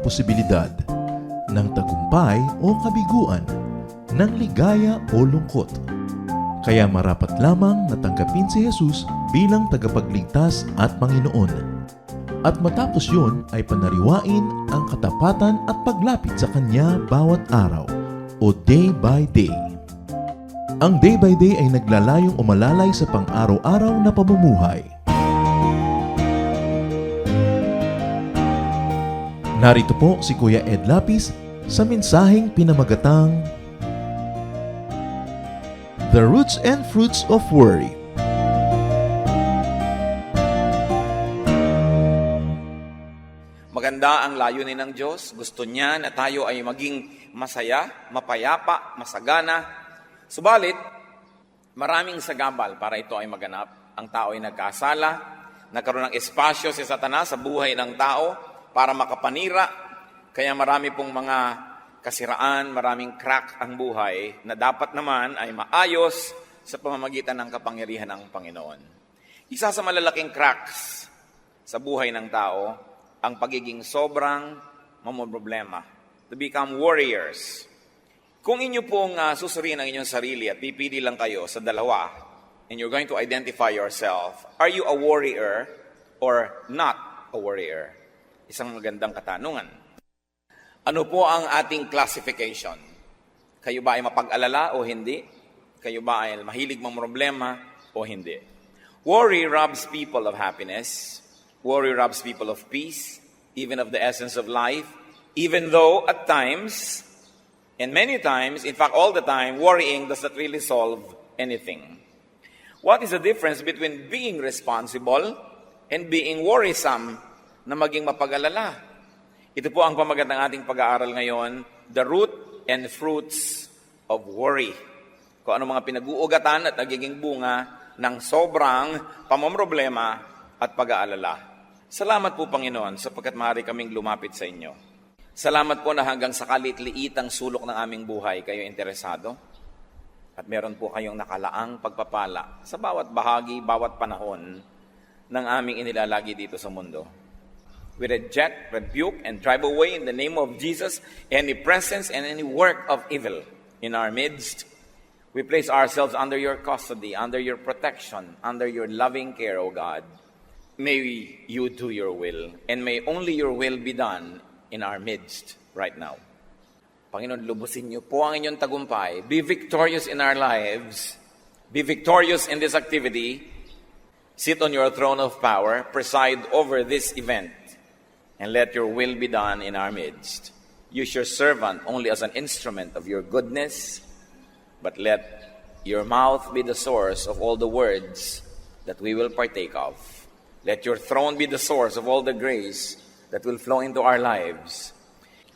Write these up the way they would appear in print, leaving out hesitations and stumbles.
posibilidad ng tagumpay o kabiguan, ng ligaya o lungkot. Kaya marapat lamang natanggapin si Jesus bilang tagapagligtas at Panginoon. At matapos yun ay panariwain ang katapatan at paglapit sa Kanya bawat araw o day by day. Ang day by day ay naglalayong umalalay sa pang-araw-araw na pamumuhay. Narito po si Kuya Ed Lapis sa mensaheng pinamagatang The Roots and Fruits of Worry. Maganda ang layunin ng Diyos. Gusto niya na tayo ay maging masaya, mapayapa, masagana. Subalit, maraming sagabal para ito ay maganap. Ang tao ay nagkasala, nagkaroon ng espasyo si Satanas sa buhay ng tao para makapanira. Kaya marami pong mga kasiraan, maraming crack ang buhay na dapat naman ay maayos sa pamamagitan ng kapangyarihan ng Panginoon. Isa sa malalaking cracks sa buhay ng tao, ang pagiging sobrang mamomroblema. To become warriors. Kung inyo pong susuriin ang inyong sarili at pipili lang kayo sa dalawa, and you're going to identify yourself, are you a warrior or not a warrior? Isang magandang katanungan. Ano po ang ating classification? Kayo ba ay mapag-alala o hindi? Kayo ba ay mahilig mamroblema o hindi? Worry robs people of happiness. Worry robs people of peace, even of the essence of life, even though at times, and many times, in fact all the time, worrying does not really solve anything. What is the difference between being responsible and being worrisome na maging mapag-alala? Ito po ang pamagat ng ating pag-aaral ngayon, the root and fruits of worry. Kung ano mga pinag-uugatan at nagiging bunga ng sobrang pamomroblema at pag-aalala. Salamat po, Panginoon, sapagkat maaari kaming lumapit sa inyo. Salamat po na hanggang sa kalit-liitang sulok ng aming buhay kayo interesado. At meron po kayong nakalaang pagpapala sa bawat bahagi, bawat panahon ng aming inilalagi dito sa mundo. We reject, rebuke, and drive away in the name of Jesus any presence and any work of evil in our midst. We place ourselves under your custody, under your protection, under your loving care, O God. May you do your will, and may only your will be done in our midst right now. Panginoon, lubusin niyo po ang inyong tagumpay. Be victorious in our lives. Be victorious in this activity. Sit on your throne of power. Preside over this event. And let your will be done in our midst. Use your servant only as an instrument of your goodness, but let your mouth be the source of all the words that we will partake of. Let your throne be the source of all the grace that will flow into our lives.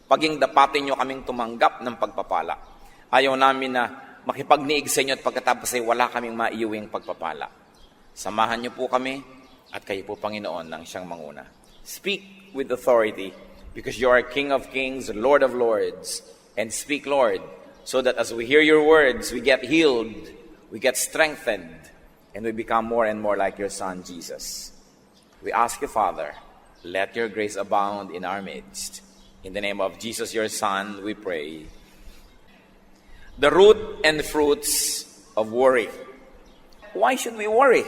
Paging dapatin nyo kaming tumanggap ng pagpapala. Ayaw namin na makipagniig sa inyo at pagkatapos ay wala kaming maiuwing pagpapala. Samahan nyo po kami at kayo po, Panginoon, ng siyang manguna. Speak with authority because you are King of Kings, Lord of Lords. And speak, Lord, so that as we hear your words, we get healed, we get strengthened, and we become more and more like your Son, Jesus. We ask you, Father, let your grace abound in our midst. In the name of Jesus, your Son, we pray. The root and fruits of worry. Why should we worry?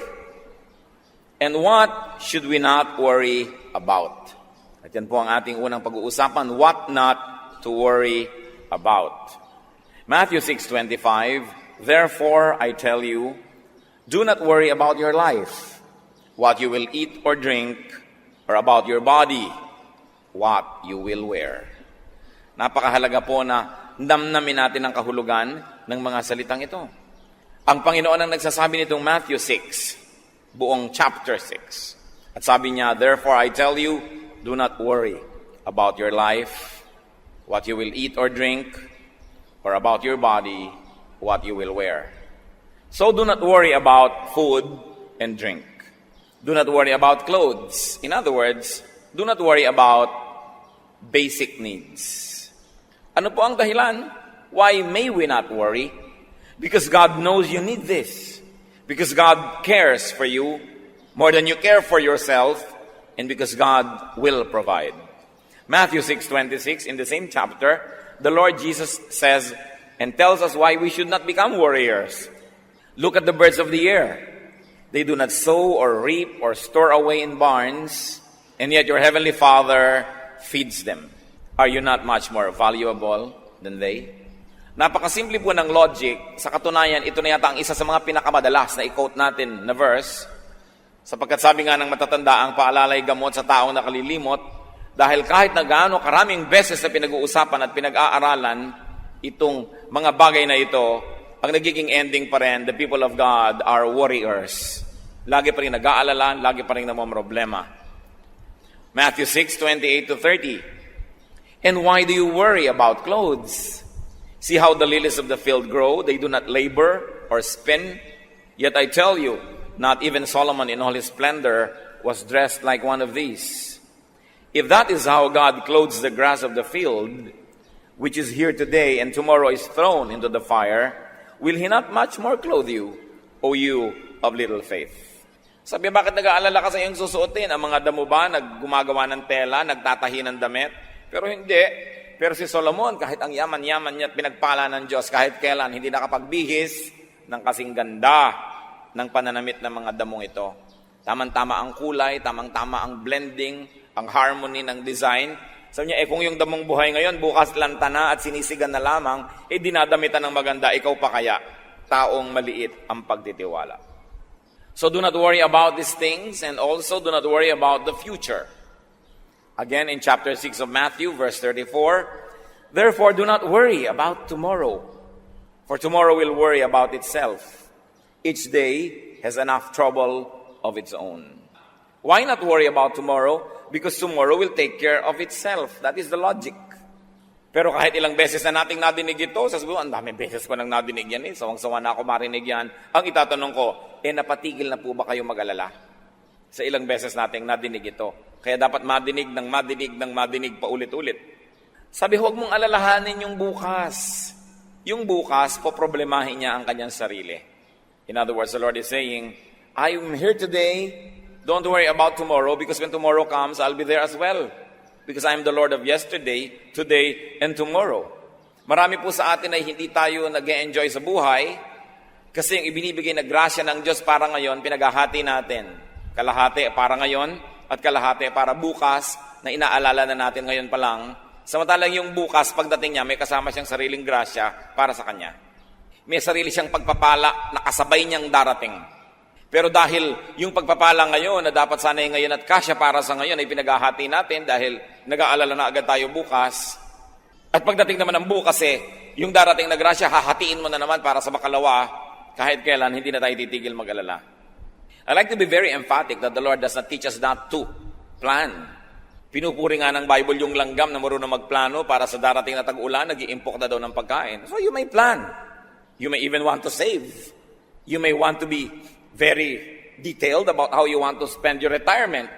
And what should we not worry about? At yan po ang ating unang pag-uusapan, what not to worry about. Matthew 6:25, therefore I tell you, do not worry about your life, what you will eat or drink, or about your body, what you will wear. Napakahalaga po na damnamin natin ang kahulugan ng mga salitang ito. Ang Panginoon ang nagsasabi nitong Matthew 6, buong chapter 6. At sabi niya, therefore I tell you, do not worry about your life, what you will eat or drink, or about your body, what you will wear. So do not worry about food and drink. Do not worry about clothes. In other words, do not worry about basic needs. Ano po ang dahilan? Why may we not worry? Because God knows you need this. Because God cares for you more than you care for yourself, and because God will provide. Matthew 6:26, in the same chapter, the Lord Jesus says and tells us why we should not become warriors. Look at the birds of the air. They do not sow or reap or store away in barns, and yet your heavenly Father feeds them. Are you not much more valuable than they? Napakasimple po ng logic. Sa katunayan, ito na yata ang isa sa mga pinakamadalas na i-quote natin na verse, sapagkat sabi nga ng matatanda, ang paalalay gamot sa taong nakalilimot, dahil kahit na gaano karaming beses na pinag-uusapan at pinag-aaralan itong mga bagay na ito, ang nagiging ending pa rin, the people of God are warriors. Lagi pa rin nag-aalala, lagi pa rin namamroblema. Matthew 6:28-30. And why do you worry about clothes? See how the lilies of the field grow, they do not labor or spin. Yet I tell you, not even Solomon in all his splendor was dressed like one of these. If that is how God clothes the grass of the field, which is here today and tomorrow is thrown into the fire, will He not much more clothe you, O you of little faith? Sabi, bakit nag-aalala ka sa iyong susuotin? Ang mga damo ba naggumagawa ng tela, nagtatahi ng damit? Pero hindi. Pero si Solomon, kahit ang yaman-yaman niya at pinagpala ng Diyos, kahit kailan, hindi nakapagbihis ng kasing ganda ng pananamit ng mga damong ito. Tamang-tama ang kulay, tamang-tama ang blending, ang harmony ng design. Sabi niya, kung yung damong buhay ngayon, bukas lanta na at sinisigan na lamang, dinadamitan ng maganda, ikaw pa kaya, taong maliit ang pagtitiwala. So do not worry about these things, and also do not worry about the future. Again, in chapter 6 of Matthew, verse 34, therefore do not worry about tomorrow, for tomorrow will worry about itself. Each day has enough trouble of its own. Why not worry about tomorrow? Because tomorrow will take care of itself. That is the logic. Pero kahit ilang beses na nating nadinig ito, sasabihin ko, ang dami beses ko nang nadinig yan sawang-sawa na ako marinig yan. Ang itatanong ko, napatigil na po ba kayo mag-alala? Sa ilang beses nating nadinig ito. Kaya dapat madinig pa ulit-ulit. Sabi, huwag mong alalahanin yung bukas. Yung bukas, poproblemahin niya ang kanyang sarili. In other words, the Lord is saying, I am here today. Don't worry about tomorrow, because when tomorrow comes, I'll be there as well. Because I am the Lord of yesterday, today, and tomorrow. Marami po sa atin ay hindi tayo nag-enjoy sa buhay kasi yung ibinibigay na grasya ng Diyos para ngayon, pinaghahati natin. Kalahati para ngayon at kalahati para bukas na inaalala na natin ngayon pa lang. Samantalang yung bukas, pagdating niya, may kasama siyang sariling grasya para sa kanya. May sarili siyang pagpapala na kasabay niyang darating. Pero dahil yung pagpapala ngayon na dapat sana ngayon at kasya para sa ngayon ay pinaghahati natin dahil nag-aalala na agad tayo bukas. At pagdating naman ng bukas yung darating na grasya, hahatiin mo na naman para sa makalawa kahit kailan hindi na tayo titigil mag-alala. I like to be very emphatic that the Lord does not teach us not to plan. Pinupuri nga ng Bible yung langgam na marunong magplano para sa darating na tag-ulan, nag-iimpok na daw ng pagkain. So you may plan. You may even want to save. You may want to be very detailed about how you want to spend your retirement.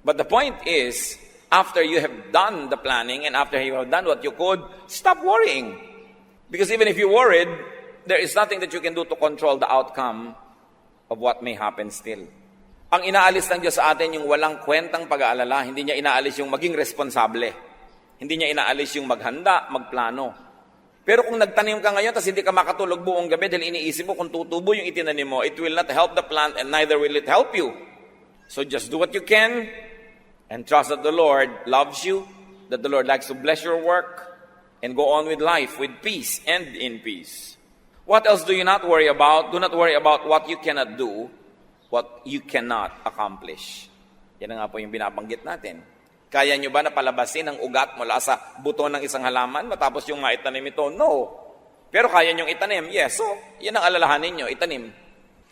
But the point is, after you have done the planning and after you have done what you could, stop worrying. Because even if you worried, there is nothing that you can do to control the outcome of what may happen still. Ang inaalis ng Diyos sa atin yung walang kwentang pag-aalala. Hindi niya inaalis yung maging responsable. Hindi niya inaalis yung maghanda, magplano. Pero kung nagtanim ka ngayon tapos hindi ka makatulog buong gabi dahil iniisip mo kung tutubo yung itinanim mo, it will not help the plant and neither will it help you. So just do what you can and trust that the Lord loves you, that the Lord likes to bless your work, and go on with life with peace and in peace. What else do you not worry about? Do not worry about what you cannot do, what you cannot accomplish. Yan na nga po yung binabanggit natin. Kaya nyo ba na palabasin ang ugat mula sa buto ng isang halaman matapos yung maitanim ito? No. Pero kaya nyong itanim? Yes. So, yan ang alalahanin nyo, itanim.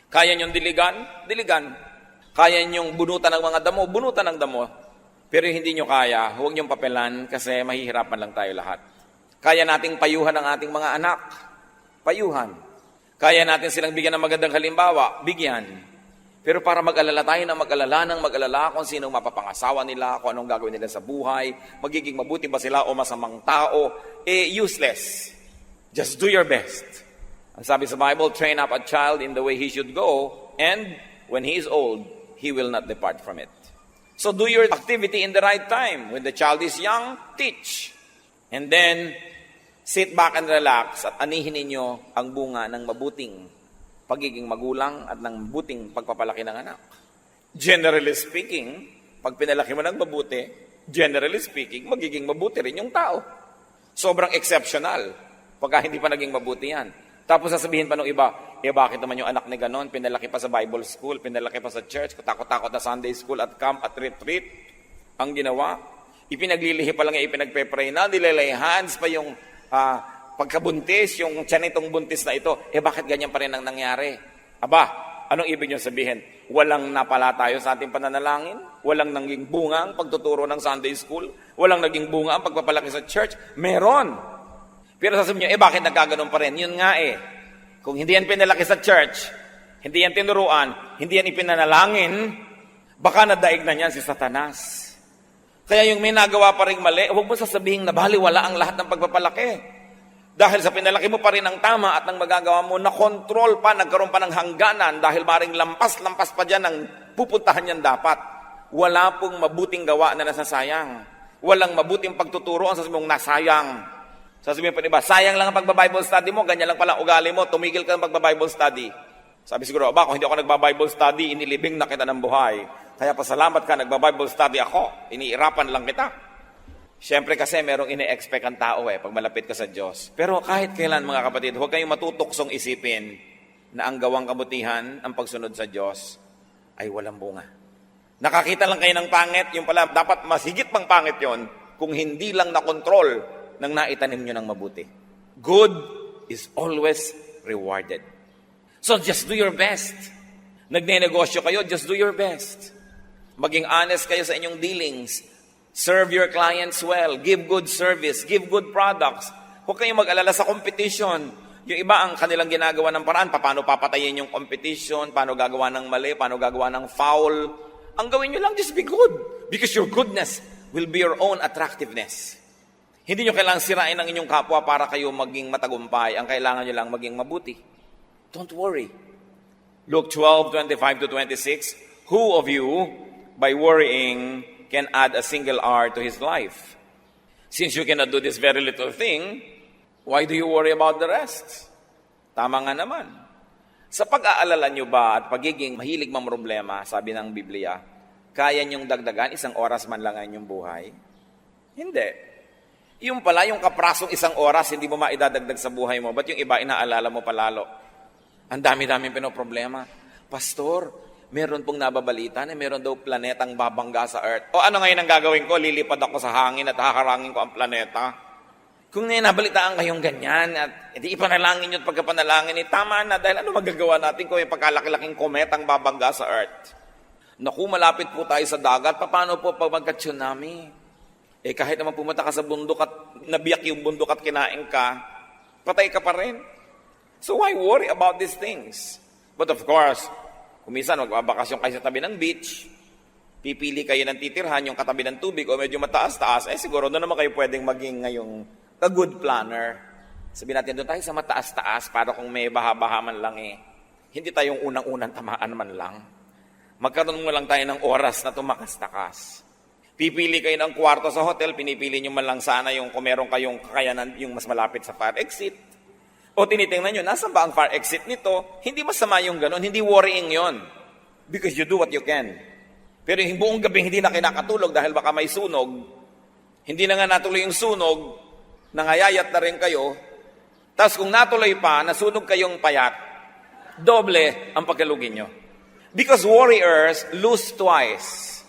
Kaya nyong diligan? Diligan. Kaya nyong bunutan ng mga damo? Bunutan ng damo. Pero hindi nyo kaya, huwag nyong papelan kasi mahihirapan lang tayo lahat. Kaya nating payuhan ang ating mga anak? Payuhan. Kaya natin silang bigyan ng magandang halimbawa? Bigyan. Pero para mag-alala tayo ng mag-alala kung sinong mapapangasawa nila, kung anong gagawin nila sa buhay, magiging mabuti ba sila o masamang tao, useless. Just do your best. Ang sabi sa Bible, train up a child in the way he should go, and when he is old, he will not depart from it. So do your activity in the right time. When the child is young, teach. And then, sit back and relax at anihin ninyo ang bunga ng mabuting pagiging magulang at ng mabuting pagpapalaki ng anak. Generally speaking, pag pinalaki mo ng mabuti, generally speaking, magiging mabuti rin yung tao. Sobrang exceptional pagka hindi pa naging mabuti yan. Tapos sasabihin pa ng iba, bakit naman yung anak ni ganon, pinalaki pa sa Bible school, pinalaki pa sa church, takot-takot na Sunday school at camp at retreat. Ang ginawa, ipinaglilihi pa lang yung ipinagpe-pray na, nililay hands pa yung pagkabuntis, yung tiyanitong buntis na ito. Bakit ganyan pa rin ang nangyari? Anong ibig nyo sabihin? Walang napala tayo sa ating pananalangin? Walang naging bunga ang pagtuturo ng Sunday school? Walang naging bunga ang pagpapalaki sa church? Meron! Pero sasabihin nyo, bakit nagkaganon pa rin? Yun nga Kung hindi yan pinalaki sa church, hindi yan tinuruan, hindi yan ipinanalangin, baka nadaig na niyan si Satanas. Kaya yung may nagawa pa rin mali, huwag mo sasabihin na baliwala ang lahat ng pagpapalaki. Dahil sa pinalaki mo pa rin ang tama at nang magagawa mo, na-control pa, nagkaroon pa ng hangganan dahil maring lampas-lampas pa dyan ang pupuntahan yan dapat. Wala pong mabuting gawa na nasasayang. Walang mabuting pagtuturo ang sasabihin mong nasayang. Sasabihin pa diba, sayang lang ang pagba-Bible study mo, ganyan lang pala ugali mo, tumigil ka ng pagba-Bible study. Sabi siguro, kung hindi ako nagba-Bible study, inilibing na kita ng buhay. Kaya pasalamat ka, nagba-Bible study ako, iniirapan lang kita. Siyempre kasi merong ine-expect ang tao pag malapit ka sa Diyos. Pero kahit kailan mga kapatid, huwag kayong matutuksong isipin na ang gawang kabutihan, ang pagsunod sa Diyos, ay walang bunga. Nakakita lang kayo ng pangit, yung pala, dapat masigit pang pangit yon kung hindi lang na-control nang naitanim nyo ng mabuti. Good is always rewarded. So just do your best. Nagne-negosyo kayo, just do your best. Maging honest kayo sa inyong dealings. Serve your clients well. Give good service. Give good products. Huwag kayong mag-alala sa competition. Yung iba ang kanilang ginagawa ng paraan, paano papatayin yung competition, paano gagawa ng mali, paano gagawa ng foul. Ang gawin nyo lang, just be good. Because your goodness will be your own attractiveness. Hindi nyo kailangang sirain ang inyong kapwa para kayo maging matagumpay. Ang kailangan nyo lang maging mabuti. Don't worry. Luke 12:25-26, who of you, by worrying, can add a single hour to his life? Since you cannot do this very little thing, why do you worry about the rest? Tama nga naman. Sa pag-aalala nyo ba at pagiging mahilig mang problema, sabi ng Biblia, kaya nyong dagdagan isang oras man lang ang inyong buhay? Hindi. Yung pala, yung kaprasong isang oras, hindi mo maidadagdag sa buhay mo. Ba't yung iba, inaalala mo palalo? Ang dami-daming pinoproblema. Pastor, meron pong nababalita na meron daw planetang babangga sa Earth. O ano ngayon ang gagawin ko? Lilipad ako sa hangin at haharangin ko ang planeta. Kung nabalitaan kayong ganyan at hindi ipanalangin nyo at pagkapanalangin, tama na dahil ano magagawa natin kung yung pagkalaki-laking kometang babangga sa Earth? Naku, malapit po tayo sa dagat. Paano po pag magka-tsunami? Kahit naman pumunta ka sa bundok at nabiyak yung bundok at kinain ka, patay ka pa rin. So why worry about these things? But of course, kung minsan magbabakasyon kayo sa tabi ng beach, pipili kayo ng titirhan yung katabi ng tubig o medyo mataas-taas, siguro doon naman kayo pwedeng maging ngayong a good planner. Sabihin natin, doon tayo sa mataas-taas para kung may baha-baha man lang hindi tayong unang-unang tamaan man lang. Magkaroon mo lang tayo ng oras na tumakas-takas. Pipili kayo ng kwarto sa hotel, pinipili nyo man lang sana yung kung meron kayong kakayanan yung mas malapit sa fire exit. O tinitingnan nyo, nasa ba ang fire exit nito? Hindi masama yung ganun, hindi worrying yon. Because you do what you can. Pero yung buong gabi hindi na kinakatulog dahil baka may sunog, hindi na nga natuloy yung sunog, nangayayat na rin kayo, tapos kung natuloy pa, nasunog kayong payat, doble ang pagkalugin nyo. Because worriers lose twice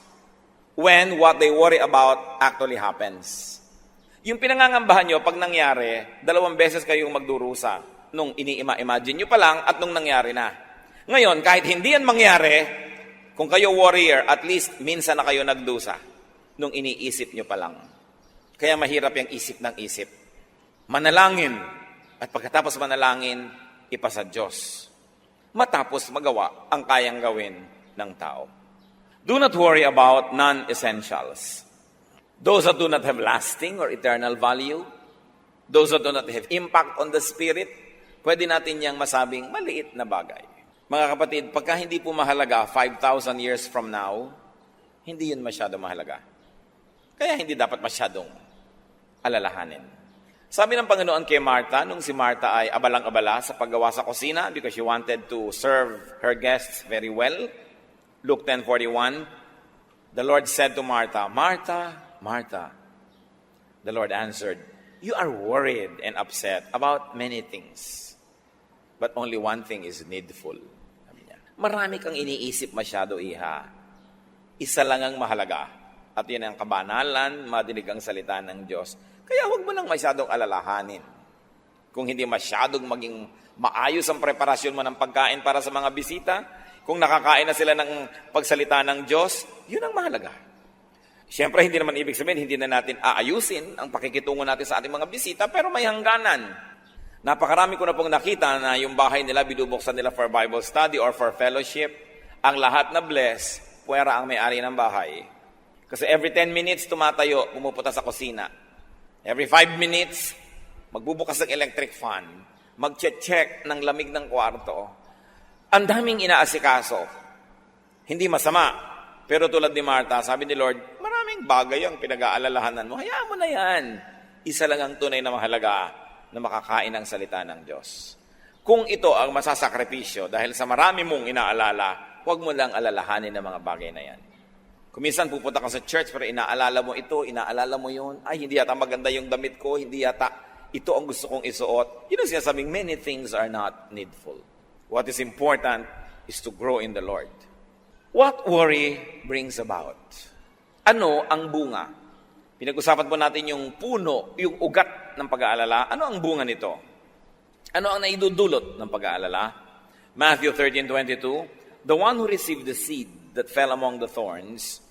when what they worry about actually happens. Yung pinangangambahan nyo, pag nangyari, 2 beses kayong magdurusa. Nung ini-imagine nyo pa lang at nung nangyari na. Ngayon, kahit hindi yan mangyari, kung kayo warrior, at least minsan na kayo nagdusa. Nung iniisip nyo pa lang. Kaya mahirap yung isip ng isip. Manalangin. At pagkatapos manalangin, ipasa Diyos. Matapos magawa ang kayang gawin ng tao. Do not worry about non-essentials. Those that do not have lasting or eternal value, those that do not have impact on the spirit, pwede natin yang masabing maliit na bagay. Mga kapatid, pagka hindi po mahalaga 5,000 years from now, hindi yun masyado mahalaga. Kaya hindi dapat masyadong alalahanin. Sabi ng Panginoon kay Martha, nung si Martha ay abalang-abala sa paggawa sa kusina because she wanted to serve her guests very well. Luke 10:41, the Lord said to Martha, "Martha, Martha." The Lord answered, "You are worried and upset about many things, but only one thing is needful." Sabi niya, marami kang iniisip masyado, iha. Isa lang ang mahalaga. At yun ang kabanalan, madinig ang salita ng Diyos. Kaya huwag mo lang masyadong alalahanin. Kung hindi masyadong maging maayos ang preparasyon mo ng pagkain para sa mga bisita, kung nakakain na sila ng pagsalita ng Diyos, yun ang mahalaga. Siyempre, hindi naman ibig sabihin, hindi na natin aayusin ang pakikitungo natin sa ating mga bisita, pero may hangganan. Napakarami ko na pong nakita na yung bahay nila, binubuksan nila for Bible study or for fellowship. Ang lahat na bless, puwera ang may-ari ng bahay. Kasi every 10 minutes tumatayo, pumupunta sa kusina. Every 5 minutes, magbubukas ng electric fan, mag-check ng lamig ng kwarto. Ang daming inaasikaso. Hindi masama. Pero tulad ni Martha, sabi ni Lord, maraming bagay ang pinag-aalalahanan mo. Hayaan mo na yan. Isa lang ang tunay na mahalaga na makakain ang salita ng Diyos. Kung ito ang masasakripisyo dahil sa marami mong inaalala, huwag mo lang alalahanin ang mga bagay na yan. Kung minsan pupunta ka sa church pero inaalala mo ito, inaalala mo yun, ay hindi yata maganda yung damit ko, hindi yata ito ang gusto kong isuot. Yun ang sinasabing, many things are not needful. What is important is to grow in the Lord. What worry brings about? Ano ang bunga? Pinag-usapan po natin yung puno, yung ugat ng pag-aalala. Ano ang bunga nito? Ano ang naidudulot ng pag-aalala? Matthew 13:22, the one who received the seed that fell among the thorns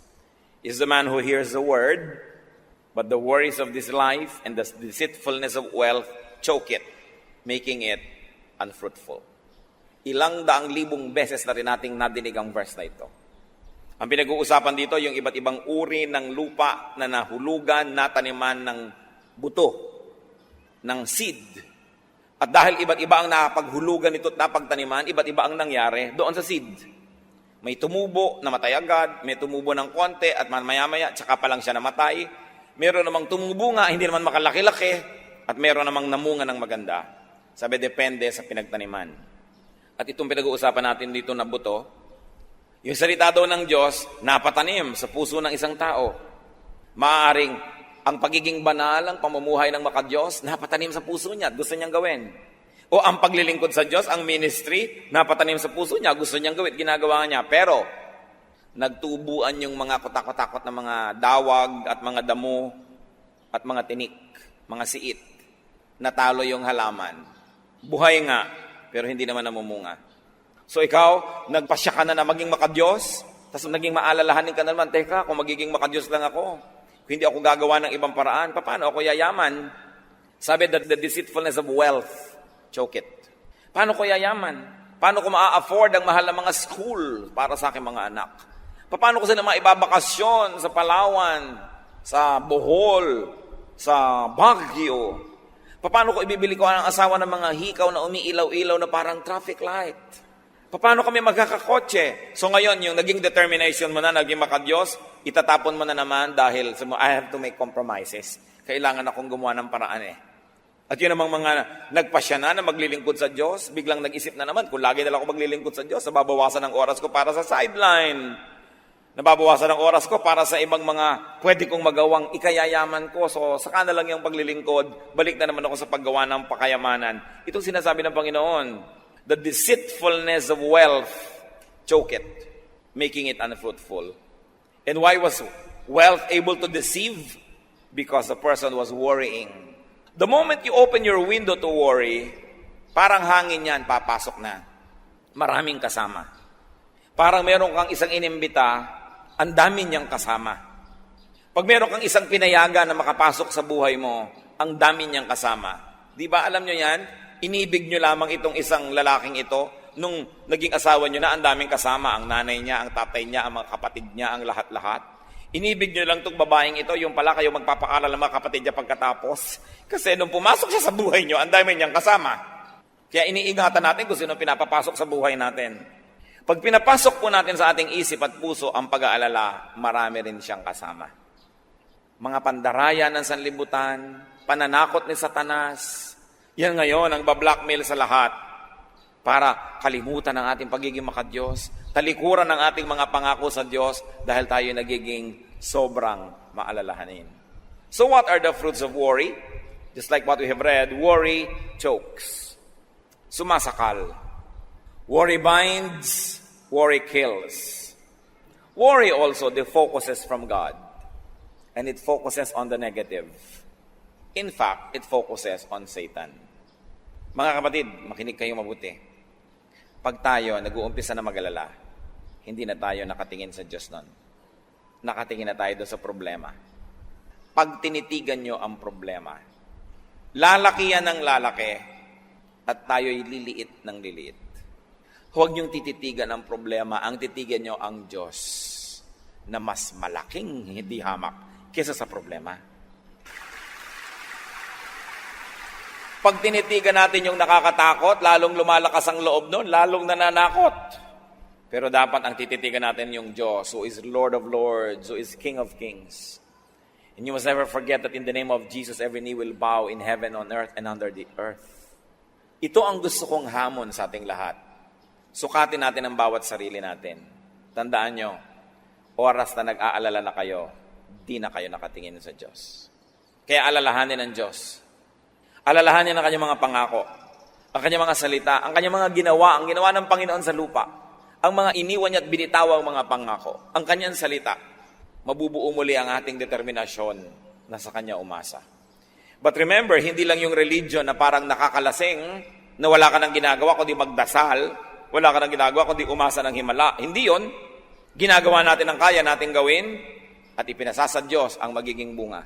is the man who hears the word, but the worries of this life and the deceitfulness of wealth choke it, making it unfruitful. Ilang daang libong beses na rin nating nadinig ang verse na ito. Ang pinag-uusapan dito, yung iba't ibang uri ng lupa na nahulugan, nataniman ng buto, ng seed. At dahil iba't iba ang napaghulugan ito at napagtaniman, iba't iba ang nangyari doon sa seed. May tumubo, namatay agad, may tumubo ng konti at maya-maya, tsaka pa lang siya namatay. Meron namang tumubo nga, hindi naman makalaki-laki, at meron namang namunga ng maganda. Sabi, depende sa pinagtaniman. At itong pinag-uusapan natin dito na buto, yung salita daw ng Diyos, napatanim sa puso ng isang tao. Maaaring ang pagiging banal, ang pamumuhay ng makadiyos, napatanim sa puso niya at gusto niyang gawin. O ang paglilingkod sa Diyos, ang ministry, napatanim sa puso niya, gusto niyang gawin, ginagawa niya. Pero, nagtubuan yung mga kotak-kotakot na mga dawag at mga damo at mga tinik, mga siit. Natalo yung halaman. Buhay nga, pero hindi naman namumunga. So ikaw, nagpasya ka na maging makadiyos, tapos naging maalalahanin ka na naman, teka, kung magiging makadiyos lang ako, kung hindi ako gagawa ng ibang paraan, paano ako yayaman? Sabi that the deceitfulness of wealth, choke it. Paano ko yayaman? Paano ko maa-afford ang mahal na mga school para sa aking mga anak? Paano ko sila maibabakasyon sa Palawan, sa Bohol, sa Baguio? Paano ko ibibili ko ang asawa ng mga hikaw na umiilaw-ilaw na parang traffic light? Paano kami magkakakotse? So ngayon, yung naging determination mo na, naging makadiyos, itatapon mo na naman dahil I have to make compromises. Kailangan akong gumawa ng paraan eh. At yun namang mga nagpasya na maglilingkod sa Diyos, biglang nag-isip na naman, kung lagi na lang ako maglilingkod sa Diyos, nababawasan ng oras ko para sa sideline. Nababawasan ng oras ko para sa ibang mga pwede kong magawang ikayayaman ko. So, saka na lang yung paglilingkod, balik na naman ako sa paggawa ng pakayamanan. Itong sinasabi ng Panginoon, the deceitfulness of wealth, choke it, making it unfruitful. And why was wealth able to deceive? Because the person was worrying. The moment you open your window to worry, parang hangin yan, papasok na. Maraming kasama. Parang meron kang isang inimbita, ang dami niyang kasama. Pag meron kang isang pinayagan na makapasok sa buhay mo, ang dami niyang kasama. Di ba alam nyo yan? Inibig nyo lamang itong isang lalaking ito, nung naging asawa nyo na, ang daming kasama. Ang nanay niya, ang tatay niya, ang mga kapatid niya, ang lahat-lahat. Inibig nyo lang itong babaeng ito, yung pala kayo magpapaaral ng mga kapatid niya pagkatapos. Kasi nung pumasok siya sa buhay nyo, ang dami niyang kasama. Kaya iniingatan natin kung sino pinapapasok sa buhay natin. Pag pinapasok po natin sa ating isip at puso ang pag-aalala, marami rin siyang kasama. Mga pandaraya ng sanlibutan, pananakot ni Satanas, yan ngayon ang bablockmail sa lahat para kalimutan ang ating pagiging makadiyos, talikuran ang ating mga pangako sa Diyos dahil tayo nagiging sobrang maalalahanin. So what are the fruits of worry? Just like what we have read, worry chokes. Sumasakal. Worry binds, worry kills. Worry also defocuses from God. And it focuses on the negative. In fact, it focuses on Satan. Mga kapatid, makinig kayo mabuti. Pag tayo nag-uumpisa na mag-alala, hindi na tayo nakatingin sa Diyos nun. Nakatingin na tayo doon sa problema. Pag tinitigan nyo ang problema, lalaki yan ng lalaki at tayo'y liliit ng liliit. Huwag niyong tititigan ang problema, ang titigan nyo ang Diyos na mas malaking hindi hamak kesa sa problema. Pag tinitigan natin yung nakakatakot, lalong lumalakas ang loob nun, lalong nananakot. Pero dapat ang tititigan natin yung Diyos, who is Lord of Lords, who is King of Kings. And you must never forget that in the name of Jesus, every knee will bow in heaven, on earth, and under the earth. Ito ang gusto kong hamon sa ating lahat. Sukatin natin ang bawat sarili natin. Tandaan nyo, oras na nag-aalala na kayo, di na kayo nakatingin sa Diyos. Kaya alalahanin ng Diyos. Alalahanin ang kanyang mga pangako, ang kanyang mga salita, ang kanyang mga ginawa, ang ginawa ng Panginoon sa lupa, ang mga iniwan niya at binitawang mga pangako, ang kanyang salita. Mabubuo muli ang ating determinasyon na sa kanya umasa. But remember, hindi lang yung religion na parang nakakalasing, na wala ka nang ginagawa kundi magdasal, wala ka nang ginagawa kundi umasa ng himala. Hindi yon. Ginagawa natin ang kaya nating gawin at ipinasa sa Diyos ang magiging bunga.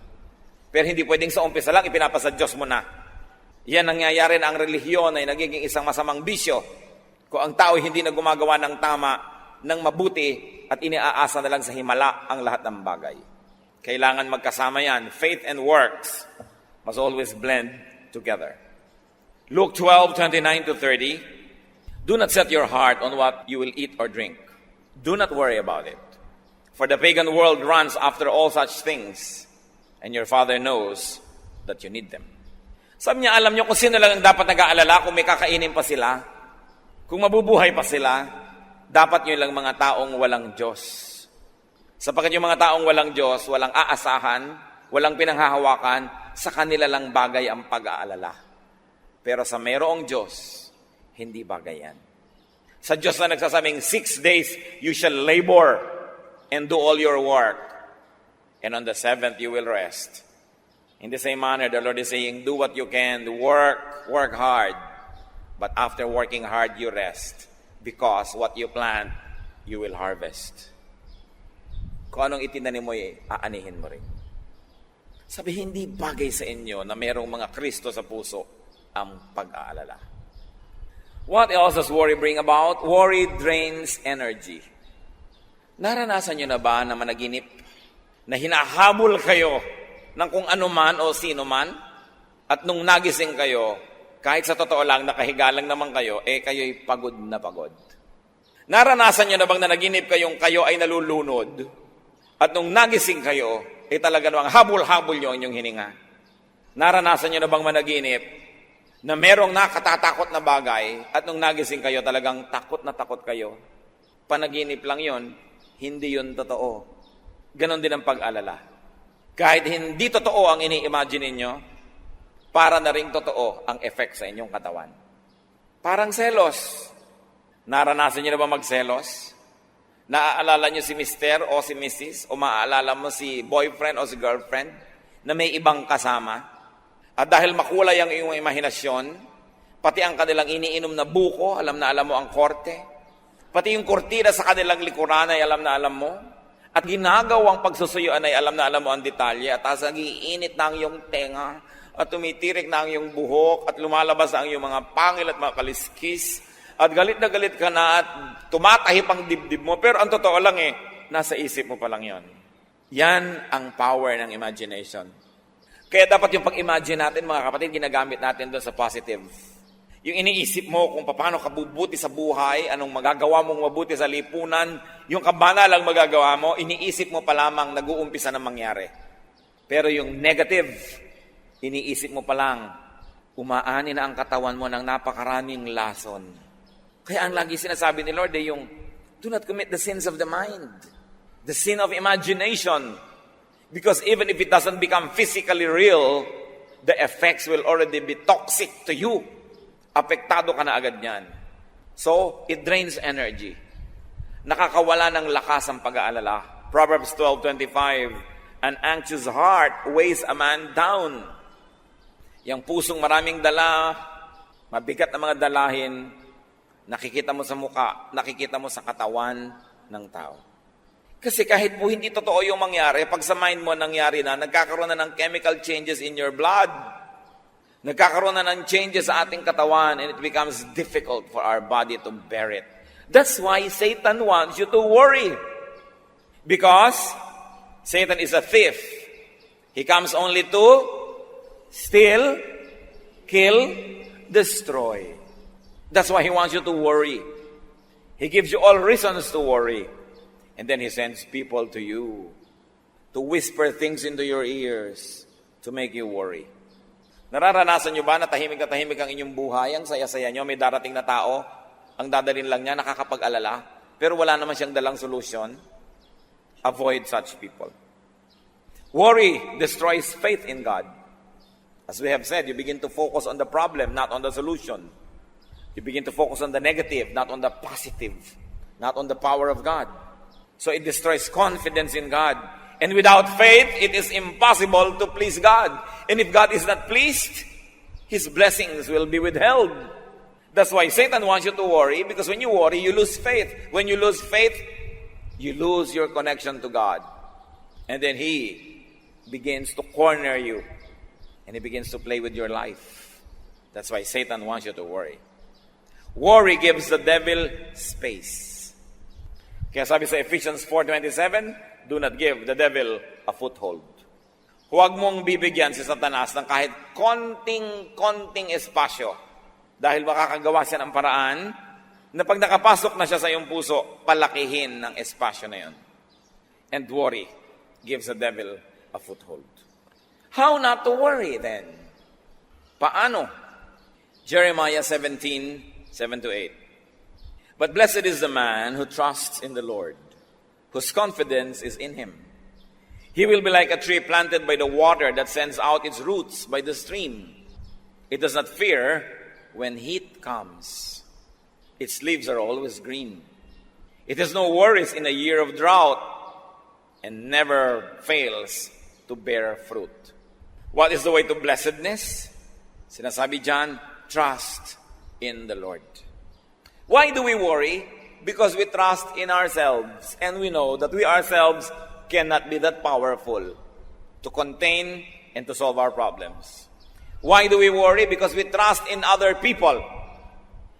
Pero hindi pwedeng sa umpisa lang ipinapasa Diyos mo na. Yan nangyayari na ang relihiyon ay nagiging isang masamang bisyo. Kung ang tao hindi na gumagawa ng tama, ng mabuti, at iniaasa na lang sa himala ang lahat ng bagay. Kailangan magkasama yan. Faith and works must always blend together. Luke 12:29-30. Do not set your heart on what you will eat or drink. Do not worry about it. For the pagan world runs after all such things, and your Father knows that you need them. Sabi niya, alam niyo kung sino lang ang dapat nag-aalala kung may kakainin pa sila, kung mabubuhay pa sila, dapat nyo lang mga taong walang Diyos. Sapagkat yung mga taong walang Diyos, walang aasahan, walang pinanghahawakan, sa kanila lang bagay ang pag-aalala. Pero sa mayroong Diyos, hindi bagay yan. Sa Diyos na nagsasabing, 6 days you shall labor and do all your work. And on the 7th you will rest. In the same manner, the Lord is saying, do what you can, work hard. But after working hard, you rest. Because what you plant, you will harvest. Kung anong itinanim mo, aanihin mo rin. Sabi, hindi bagay sa inyo na mayroong mga Kristo sa puso ang pag-aalala. What else does worry bring about? Worry drains energy. Naranasan nyo na ba na managinip na hinahabol kayo ng kung ano man o sino man, at nung nagising kayo, kahit sa totoo lang, nakahiga lang naman kayo, kayo'y pagod na pagod. Naranasan nyo na bang nanaginip kayong kayo ay nalulunod, at nung nagising kayo, talaga namang habol-habol nyo ang inyong hininga? Naranasan nyo na bang managinip na merong nakatatakot na bagay, at nung nagising kayo, talagang takot na takot kayo? Panaginip lang yon, hindi yon totoo. Ganon din ang pag-alala. Kahit hindi totoo ang ini-imagine ninyo, para na ring totoo ang effect sa inyong katawan. Parang selos. Naranasan niyo na ba magselos? Naaalala niyo si Mr. o si Mrs. o maaalala mo si boyfriend o si girlfriend na may ibang kasama? At dahil makulay ang iyong imahinasyon, pati ang kanilang iniinom na buko, alam na alam mo ang korte. Pati yung kortina sa kanilang likuran ay alam na alam mo. At ginagawang pagsusuyuan ay alam na alam mo ang detalye, at nagiinit na ang iyong tenga, at tumitirik na ang iyong buhok, at lumalabas ang iyong mga pangil at mga kaliskis, at galit na galit ka na, at tumatahip ang dibdib mo. Pero ang totoo lang nasa isip mo pa lang yon. Yan ang power ng imagination. Kaya dapat yung pag-imagine natin, mga kapatid, ginagamit natin doon sa positive. Yung iniisip mo kung paano ka bubuti sa buhay, anong magagawa mong mabuti sa lipunan, yung kabana lang magagawa mo, iniisip mo pa lamang nag-uumpisa na mangyari. Pero yung negative, iniisip mo pa lang, umaani na ang katawan mo ng napakaraming lason. Kaya ang lagi sinasabi ni Lord ay yung, do not commit the sins of the mind, the sin of imagination. Because even if it doesn't become physically real, the effects will already be toxic to you. Apektado ka na agad yan. So, it drains energy. Nakakawala ng lakas ang pag-aalala. Proverbs 12:25, an anxious heart weighs a man down. Yang pusong maraming dala, mabigat na mga dalahin, nakikita mo sa muka, nakikita mo sa katawan ng tao. Kasi kahit po hindi totoo yung mangyari, pag sa mind mo nangyari na, nagkakaroon na ng chemical changes in your blood. Nagkakaroon na ng changes sa ating katawan and it becomes difficult for our body to bear it. That's why Satan wants you to worry. Because Satan is a thief. He comes only to steal, kill, destroy. That's why he wants you to worry. He gives you all reasons to worry. And then he sends people to you to whisper things into your ears to make you worry. Nararanasan nyo ba na tahimik ang inyong buhay, ang saya-saya nyo, may darating na tao, ang dadalhin lang niya, nakakapag-alala, pero wala naman siyang dalang solusyon? Avoid such people. Worry destroys faith in God. As we have said, you begin to focus on the problem, not on the solution. You begin to focus on the negative, not on the positive, not on the power of God. So it destroys confidence in God. And without faith, it is impossible to please God. And if God is not pleased, His blessings will be withheld. That's why Satan wants you to worry, because when you worry, you lose faith. When you lose faith, you lose your connection to God. And then he begins to corner you. And he begins to play with your life. That's why Satan wants you to worry. Worry gives the devil space. Kaya sabi sa Ephesians 4:27, do not give the devil a foothold. Huwag mong bibigyan si Satanas ng kahit konting espasyo dahil makakagawa siya ng paraan na pag nakapasok na siya sa iyong puso, palakihin ng espasyo na yun. And worry gives the devil a foothold. How not to worry then? Paano? Jeremiah 17:7-8. But blessed is the man who trusts in the Lord, whose confidence is in Him. He will be like a tree planted by the water that sends out its roots by the stream. It does not fear when heat comes. Its leaves are always green. It has no worries in a year of drought and never fails to bear fruit. What is the way to blessedness? Sinasabi dyan, trust in the Lord. Why do we worry? Because we trust in ourselves and we know that we ourselves cannot be that powerful to contain and to solve our problems. Why do we worry? Because we trust in other people.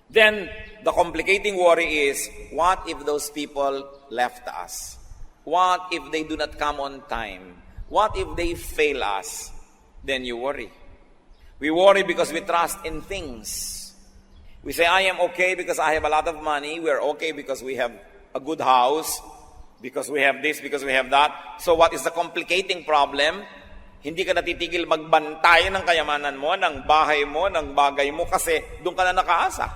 Then, the complicating worry is, what if those people left us? What if they do not come on time? What if they fail us? Then you worry. We worry because we trust in things. We say, I am okay because I have a lot of money. We are okay because we have a good house, because we have this, because we have that. So what is the complicating problem? Hindi ka natitigil magbantay ng kayamanan mo, ng bahay mo, ng bagay mo, kasi doon ka na nakaasa.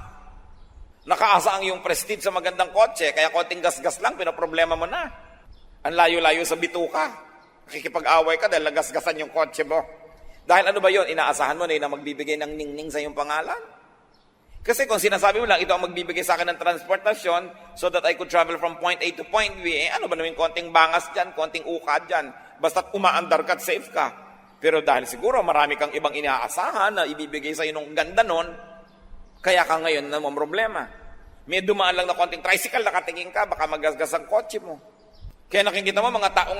Nakaasa ang iyong prestige sa magandang kotse, kaya konting gasgas lang, pinaproblema mo na. Ang layo-layo sa bituka. Nakikipag-away ka dahil nagasgasan yung kotse mo. Dahil ano ba yun? Inaasahan mo na yun na magbibigay ng ningning sa iyong pangalan? Kasi kung sinasabi mo lang, ito ang magbibigay sa akin ng transportasyon so that I could travel from point A to point B, ano ba naman konting bangas dyan, konting ukad dyan, basta't umaandar ka at safe ka. Pero dahil siguro marami kang ibang inaasahan na ibibigay sa iyo ng ganda nun, kaya ka ngayon na problema. May dumaan lang na konting tricycle, nakatingin ka, baka magasgas ang kotse mo. Kaya nakikita mo mga taong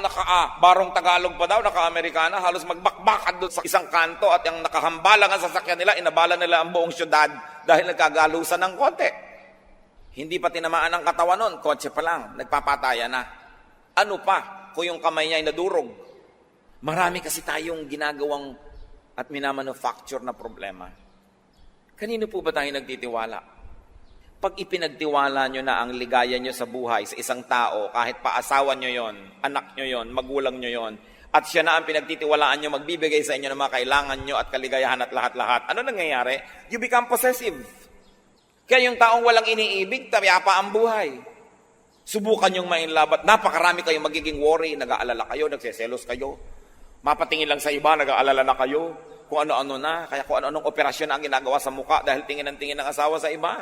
barong Tagalog pa daw, naka-Amerikana, halos magbakbakad doon sa isang kanto at yung nakahambalang ang sasakyan nila, inabala nila ang buong syudad dahil nagkagalusan ng konti. Hindi pa tinamaan ang katawan nun, kotse pa lang, nagpapataya na. Ano pa kung yung kamay niya ay nadurog? Marami kasi tayong ginagawang at minamanufacture na problema. Kanino po ba tayo nagtitiwala? Pag ipinagtiwala nyo na ang ligaya nyo sa buhay sa isang tao, kahit pa asawa nyo yon, anak nyo yon, magulang nyo yon, at siya na ang pinagtitiwalaan nyo, magbibigay sa inyo ng mga kailangan nyo at kaligayahan at lahat-lahat, ano nangyayari? You become possessive. Kaya yung taong walang iniibig, tapyapa ang buhay. Subukan yung mainlove at napakarami kayong magiging worry, nag-aalala kayo, nagseselos kayo. Mapatingin lang sa iba, nag-aalala na kayo. Kung ano-ano na, kaya kung ano-anong operasyon na ang ginagawa sa muka dahil tingin ng tingin ng asawa sa iba.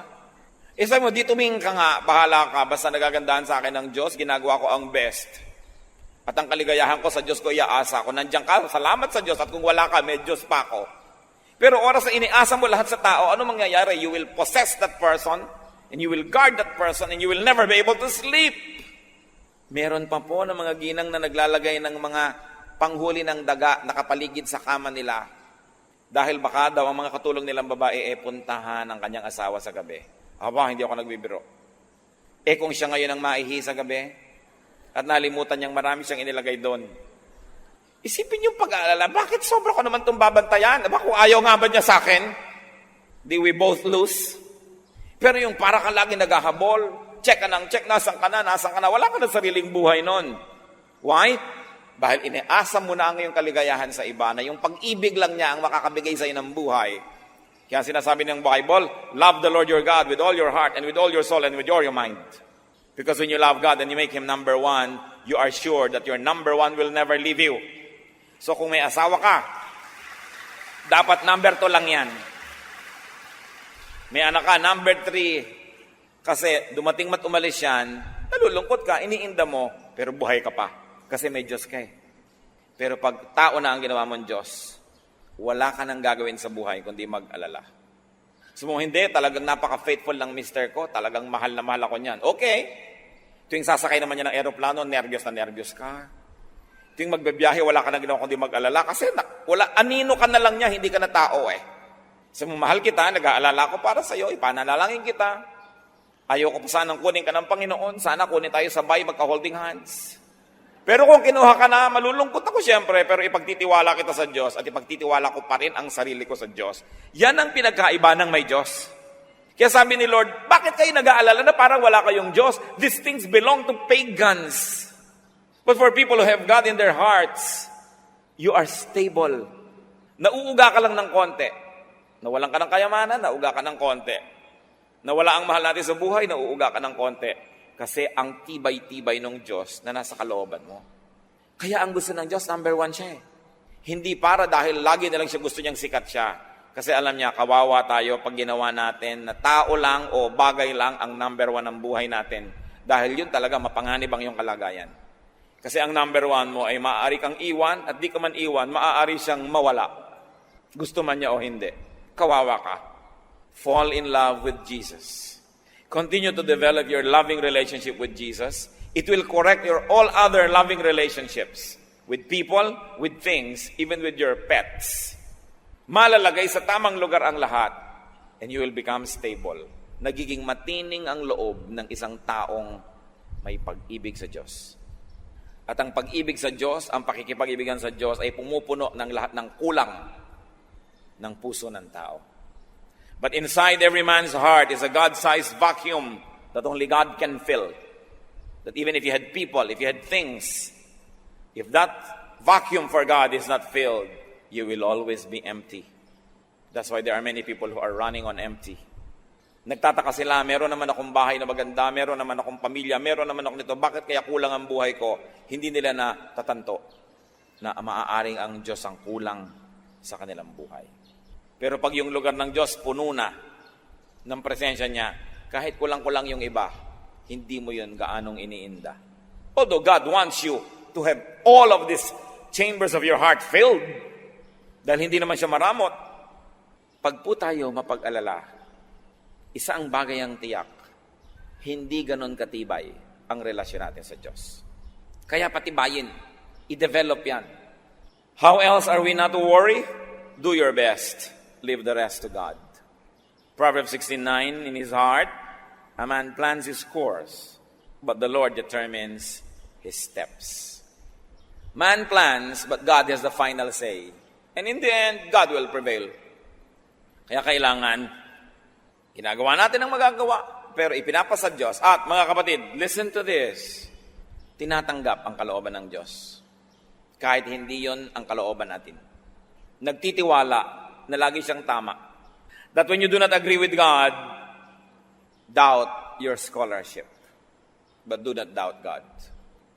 Sabi mo, di tumingin ka nga, bahala ka, basta nagagandahan sa akin ng Diyos, ginagawa ko ang best. At ang kaligayahan ko sa Diyos ko, iaasa ko. Nandiyan ka, salamat sa Diyos, at kung wala ka, may Diyos pa ako. Pero oras na iniasa mo lahat sa tao, ano mangyayari? You will possess that person, and you will guard that person, and you will never be able to sleep. Meron pa po ng mga ginang na naglalagay ng mga panghuli ng daga nakapaligid sa kama nila. Dahil baka daw ang mga katulong nilang babae puntahan ang kanyang asawa sa gabi. Aba, hindi ako nagbibiro. Kung siya ngayon ang maihi sa gabi, at nalimutan niyang marami siyang inilagay doon, isipin yung pag-aalala, bakit sobra ko naman itong babantayan? Aba, kung ayaw nga ba niya sa akin, di we both lose? Pero yung para ka lagi naghahabol, check ka ng check, nasan ka na, wala ka na sariling buhay nun. Why? Dahil iniasa mo na ang iyong kaligayahan sa iba na yung pag-ibig lang niya ang makakabigay sa iyo ng buhay. Kaya sinasabi ng Bible, love the Lord your God with all your heart and with all your soul and with all your mind. Because when you love God and you make Him number one, you are sure that your number one will never leave you. So kung may asawa ka, dapat number 2 lang yan. May anak ka, number 3. Kasi dumating mat umalis yan, nalulungkot ka, iniinda mo, pero buhay ka pa. Kasi may Diyos ka eh. Pero pag tao na ang ginawa mong Diyos, wala ka nang gagawin sa buhay kundi mag-alala. So hindi, talagang napaka-faithful ng mister ko, talagang mahal na mahal ako niyan. Okay. Tuwing sasakay naman niya ng aeroplano, nervyos na nervyos ka. Tuwing magbibiyahe, wala ka nang ginawa kundi mag-alala. Kasi anino ka na lang niya, hindi ka na tao eh. So mahal kita, nag-aalala ko para sa iyo, ipanalangin kita. Ayoko pa sanang kunin ka ng Panginoon, sana kunin tayo sabay, magka-holding hands. Pero kung kinuha ka na, malulungkot ako siyempre, pero ipagtitiwala kita sa Diyos at ipagtitiwala ko pa rin ang sarili ko sa Diyos. Yan ang pinagkaiba ng may Diyos. Kaya sabi ni Lord, bakit kayo nag-aalala na parang wala kayong Diyos? These things belong to pagans. But for people who have God in their hearts, you are stable. Nauuga ka lang ng konti. Nawalan ka ng kayamanan, nauuga ka ng konti. Nawala ang mahal natin sa buhay, nauuga ka ng konti. Kasi ang tibay-tibay ng Diyos na nasa kalooban mo. Kaya ang gusto ng Diyos, number 1 siya eh. Hindi para dahil lagi na lang siya gusto niyang sikat siya. Kasi alam niya, kawawa tayo pag ginawa natin na tao lang o bagay lang ang number 1 ng buhay natin. Dahil yun talaga mapanganib ang iyong kalagayan. Kasi ang number 1 mo ay maaari kang iwan at di ka man iwan, maaari siyang mawala. Gusto man niya o hindi. Kawawa ka. Fall in love with Jesus. Continue to develop your loving relationship with Jesus. It will correct your all other loving relationships with people, with things, even with your pets. Malalagay sa tamang lugar ang lahat and you will become stable. Nagiging matining ang loob ng isang taong may pag-ibig sa Diyos. At ang pag-ibig sa Diyos, ang pakikipag-ibigan sa Diyos ay pumupuno ng lahat ng kulang ng puso ng tao. But inside every man's heart is a God-sized vacuum that only God can fill. That even if you had people, if you had things, if that vacuum for God is not filled, you will always be empty. That's why there are many people who are running on empty. Nagtataka sila, meron naman akong bahay na maganda, meron naman akong pamilya, meron naman ako nito, bakit kaya kulang ang buhay ko? Hindi nila na tatanto na maaaring ang Diyos ang kulang sa kanilang buhay. Pero pag yung lugar ng Diyos puno na ng presensya niya, kahit kulang-kulang yung iba, hindi mo yun gaanong iniinda. Although God wants you to have all of these chambers of your heart filled, dahil hindi naman siya maramot, pag po tayo mapag-alala, isa ang bagay ang tiyak, hindi ganon katibay ang relasyon natin sa Diyos. Kaya patibayin, i-develop yan. How else are we not to worry? Do your best. Leave the rest to God. Proverbs 16:9, in his heart, a man plans his course, but the Lord determines his steps. Man plans, but God has the final say. And in the end, God will prevail. Kaya kailangan Ginagawa natin ang magagawa, pero ipinapasa Diyos. At mga kapatid, listen to this. Tinatanggap ang kalooban ng Diyos. Kahit hindi yon ang kalooban natin. Nagtitiwala na lagi siyang tama. That when you do not agree with God, doubt your scholarship. But do not doubt God.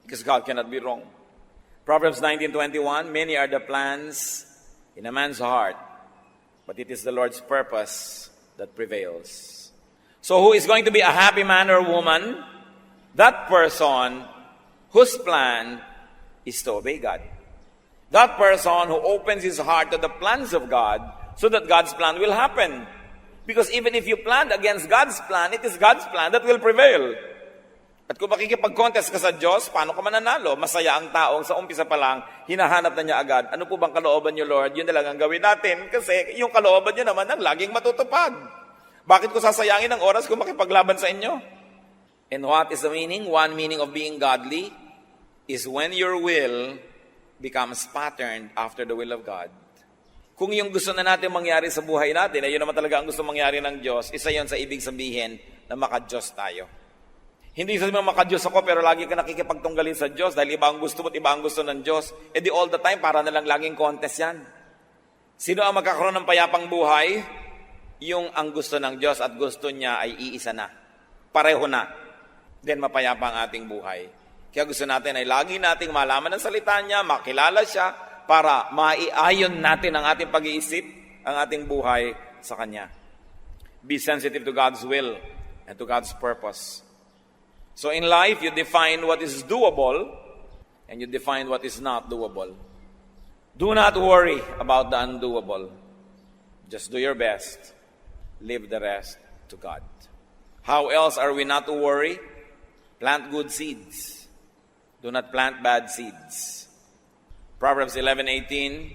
Because God cannot be wrong. Proverbs 19:21, many are the plans in a man's heart, but it is the Lord's purpose that prevails. So who is going to be a happy man or woman? That person whose plan is to obey God. That person who opens his heart to the plans of God so that God's plan will happen. Because even if you planned against God's plan, it is God's plan that will prevail. At kung makikipag-contest ka sa Diyos, paano ka mananalo? Masaya ang taong sa umpisa pa lang, hinahanap na niya agad. Ano po bang kalooban niyo, Lord? Yun na lang ang gawin natin. Kasi yung kalooban niyo naman ang laging matutupad. Bakit ko sasayangin ang oras kung makipaglaban sa inyo? And what is the meaning? One meaning of being godly is when your will becomes patterned after the will of God. Kung yung gusto na natin mangyari sa buhay natin, ay yun naman talaga ang gusto mangyari ng Diyos, isa yon sa ibig sabihin na maka-Diyos tayo. Hindi sabihin maka-Diyos ako pero lagi ka nakikipagtunggalin sa Diyos dahil iba ang gusto mo at iba ang gusto ng Diyos. E di all the time, para na lang laging contest yan. Sino ang magkakaroon ng payapang buhay? Yung ang gusto ng Diyos at gusto niya ay iisa na. Pareho na. Then mapayapa ang ating buhay. Kaya gusto natin ay lagi nating malaman ang salita niya, makilala siya, para maiayon natin ang ating pag-iisip, ang ating buhay sa Kanya. Be sensitive to God's will and to God's purpose. So in life, you define what is doable and you define what is not doable. Do not worry about the undoable. Just do your best. Leave the rest to God. How else are we not to worry? Plant good seeds. Do not plant bad seeds. Proverbs 11:18,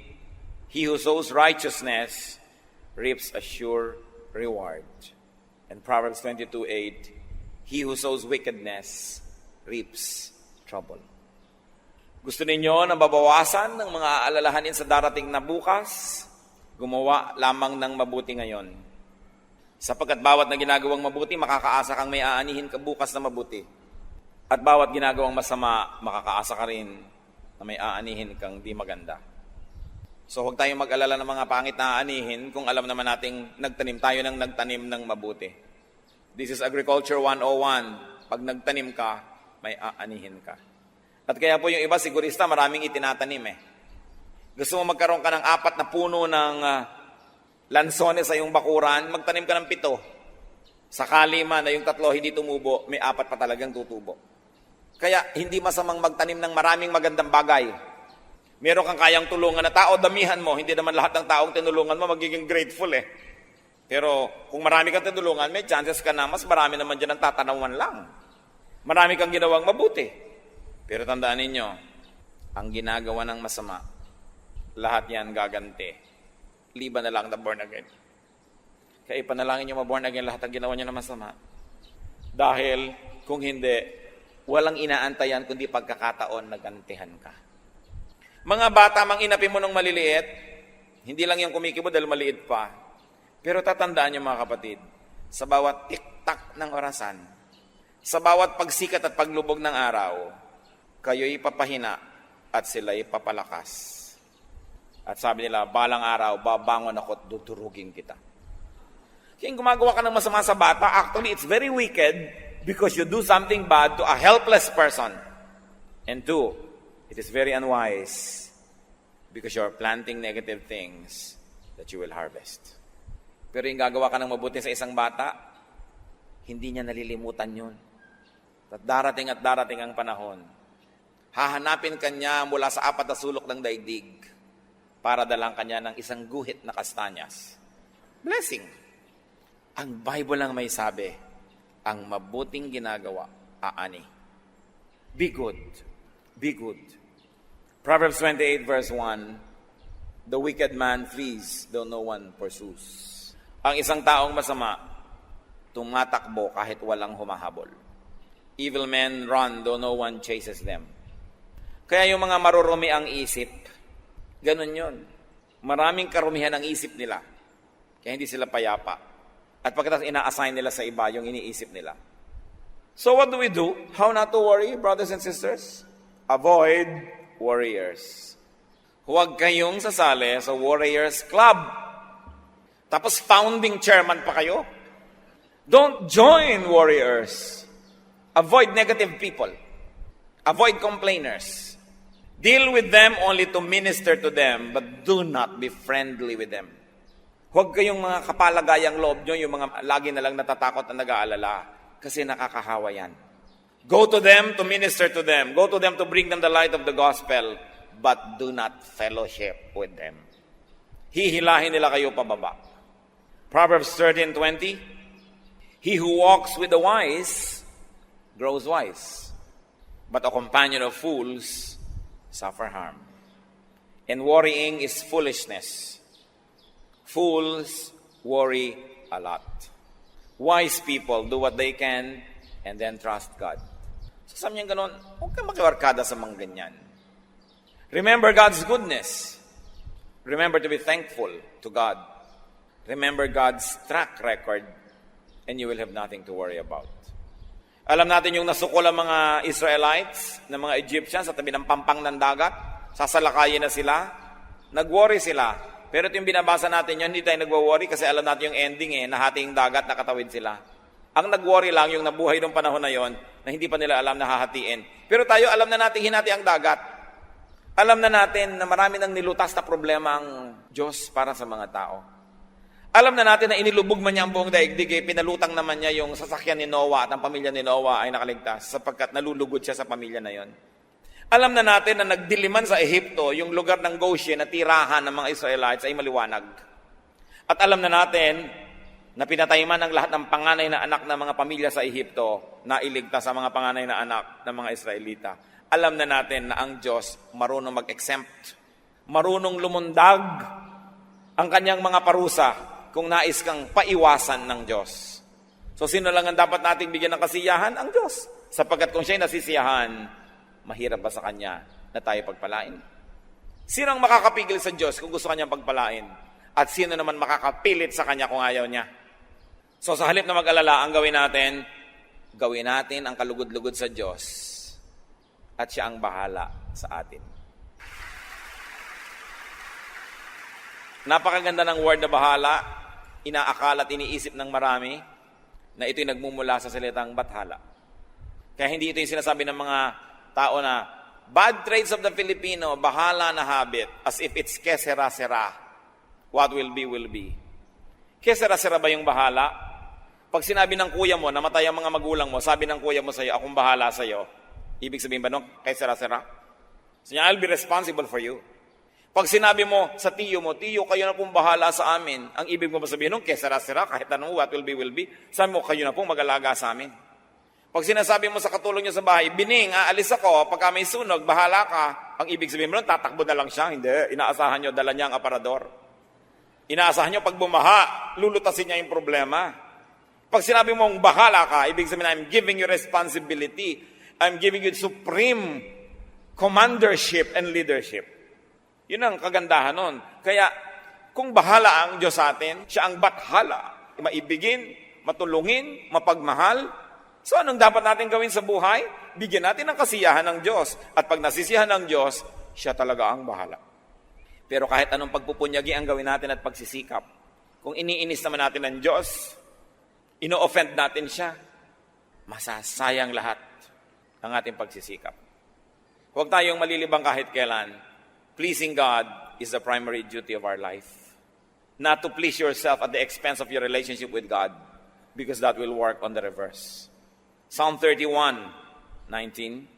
he who sows righteousness reaps a sure reward. And Proverbs 22:8, he who sows wickedness reaps trouble. Gusto ninyo na mabawasan ng mga alalahanin sa darating na bukas? Gumawa lamang ng mabuti ngayon. Sapagkat bawat na ginagawang mabuti, makakaasa kang may aanihin ka bukas na mabuti. At bawat ginagawang masama, makakaasa ka rin na may aanihin kang di maganda. So huwag tayong mag-alala ng mga pangit na aanihin kung alam naman nating tayo ng nagtanim ng mabuti. This is Agriculture 101. Pag nagtanim ka, may aanihin ka. At kaya po yung iba sigurista, maraming itinatanim eh. Gusto mo magkaroon ka ng 4 na puno ng lansones sa iyong bakuran, magtanim ka ng 7. Sakali man na yung 3 hindi tumubo, may 4 pa talagang tutubo. Kaya hindi masamang magtanim ng maraming magandang bagay. Meron kang kayang tulungan na tao, damihan mo. Hindi naman lahat ng taong tinulungan mo magiging grateful eh. Pero kung marami kang tinulungan, may chances ka na mas marami naman dyan ang tatanawan lang. Marami kang ginawang mabuti. Pero tandaan ninyo, ang ginagawa ng masama, lahat yan gaganti. Liban na lang na born again. Kaya ipanalangin nyo ma-born again lahat ang ginawa nyo na masama. Dahil kung hindi, walang inaantayan kundi pagkakataon na gantihan ka. Mga bata, mang inapin mo nung maliliit, hindi lang yung kumikibo dahil maliit pa. Pero tatandaan nyo mga kapatid, sa bawat tiktak ng orasan, sa bawat pagsikat at paglubog ng araw, kayo'y papahina at sila'y papalakas. At sabi nila, balang araw, babangon ako at dudurugin kita. Kaya gumagawa ka ng masama sa bata, actually it's very wicked because you do something bad to a helpless person. And 2, it is very unwise because you are planting negative things that you will harvest. Pero yung gagawa ka ng mabuti sa isang bata, hindi niya nalilimutan yun. At darating ang panahon, hahanapin kanya mula sa 4 na sulok ng daigdig para dalang kanya ng isang guhit na kastanyas. Blessing. Ang Bible lang may sabi, ang mabuting ginagawa, aani. Be good. Be good. Proverbs 28 verse 1, the wicked man flees, though no one pursues. Ang isang taong masama, tumatakbo kahit walang humahabol. Evil men run, though no one chases them. Kaya yung mga marurumi ang isip, ganun yun. Maraming karumihan ang isip nila. Kaya hindi sila payapa. At pagkatapos ina-assign nila sa iba yung iniisip nila. So what do we do? How not to worry, brothers and sisters? Avoid warriors. Huwag kayong sasali sa Warriors Club. Tapos founding chairman pa kayo. Don't join warriors. Avoid negative people. Avoid complainers. Deal with them only to minister to them, but do not be friendly with them. Huwag kayong mga kapalagayang loob nyo, yung mga lagi na lang natatakot at nag-aalala. Kasi nakakahawa yan. Go to them to minister to them. Go to them to bring them the light of the gospel. But do not fellowship with them. Hihilahin nila kayo pababa. Proverbs 13:20. He who walks with the wise grows wise. But a companion of fools suffer harm. And worrying is foolishness. Fools worry a lot. Wise people do what they can and then trust God. So sabi niya ganun, huwag kang magkawarkada sa mga ganyan. Remember God's goodness. Remember to be thankful to God. Remember God's track record and you will have nothing to worry about. Alam natin yung nasukol ang mga Israelites, ng mga Egyptians sa tabi ng pampang ng dagat. Sasalakayin na sila. Nag-worry sila. Pero ito yung binabasa natin yun, hindi tayo nag-worry kasi alam natin yung ending nahati yung dagat, nakatawid sila. Ang nag-worry lang yung nabuhay ng panahon na yon na hindi pa nila alam na hahatiin. Pero tayo alam na natin hinati ang dagat. Alam na natin na marami nang nilutas na problema ang Diyos para sa mga tao. Alam na natin na inilubog man niya ang buong daigdig, pinalutang naman niya yung sasakyan ni Noah at ang pamilya ni Noah ay nakaligtas sapagkat nalulugod siya sa pamilya na yon. Alam na natin na nagdiliman sa Ehipto, yung lugar ng Goshen na tirahan ng mga Israelites ay maliwanag. At alam na natin na pinatay man ang lahat ng panganay na anak ng mga pamilya sa Ehipto na iligtas sa mga panganay na anak ng mga Israelita. Alam na natin na ang Diyos marunong mag-exempt, marunong lumundag ang kanyang mga parusa kung nais kang paiwasan ng Diyos. So sino lang ang dapat nating bigyan ng kasiyahan? Ang Diyos. Sapagkat kung siya'y nasisiyahan, mahirap ba sa Kanya na tayo pagpalain? Sino ang makakapigil sa Diyos kung gusto Kanyang pagpalain? At sino naman makakapilit sa Kanya kung ayaw Niya? So sa halip na mag-alala, ang gawin natin ang kalugod-lugod sa Diyos at Siya ang bahala sa atin. Napakaganda ng word na bahala. Inaakala at iniisip ng marami na ito'y nagmumula sa salitang bathala. Kaya hindi ito yung sinasabi ng mga tao na bad traits of the Filipino, bahala na habit, as if it's kesera-sera. What will be. Kesera-sera ba yung bahala? Pag sinabi ng kuya mo, namatay ang mga magulang mo, sabi ng kuya mo sa'yo, akong bahala sa'yo. Ibig sabihin ba no? Kesera-sera? So, I'll be responsible for you. Pag sinabi mo sa tiyo mo, tiyo, kayo na pong bahala sa amin. Ang ibig mo ba sabihin nung kesera-sera, kahit anong what will be. Sabi mo, kayo na pong mag-alaga sa amin. Pag sinasabi mo sa katulong niyo sa bahay, Bining, aalis ako, pagka may sunog, bahala ka. Ang ibig sabihin mo nun, tatakbo na lang siya. Hindi, inaasahan niyo, dala niya ang aparador. Inaasahan niyo, pag bumaha, lulutasin niya yung problema. Pag sinabi mong bahala ka, ibig sabihin, I'm giving you responsibility. I'm giving you supreme commandership and leadership. Yun ang kagandahan nun. Kaya, kung bahala ang Diyos sa atin, siya ang bathala. Maibigin, matulungin, mapagmahal. So anong dapat natin gawin sa buhay? Bigyan natin ng kasiyahan ng Diyos. At pag nasisiyahan ng Diyos, siya talaga ang bahala. Pero kahit anong pagpupunyagi ang gawin natin at pagsisikap, kung iniinis naman natin ng Diyos, ino-offend natin siya, masasayang lahat ang ating pagsisikap. Huwag tayong malilibang kahit kailan. Pleasing God is the primary duty of our life. Not to please yourself at the expense of your relationship with God, because that will work on the reverse. Psalm 31:19.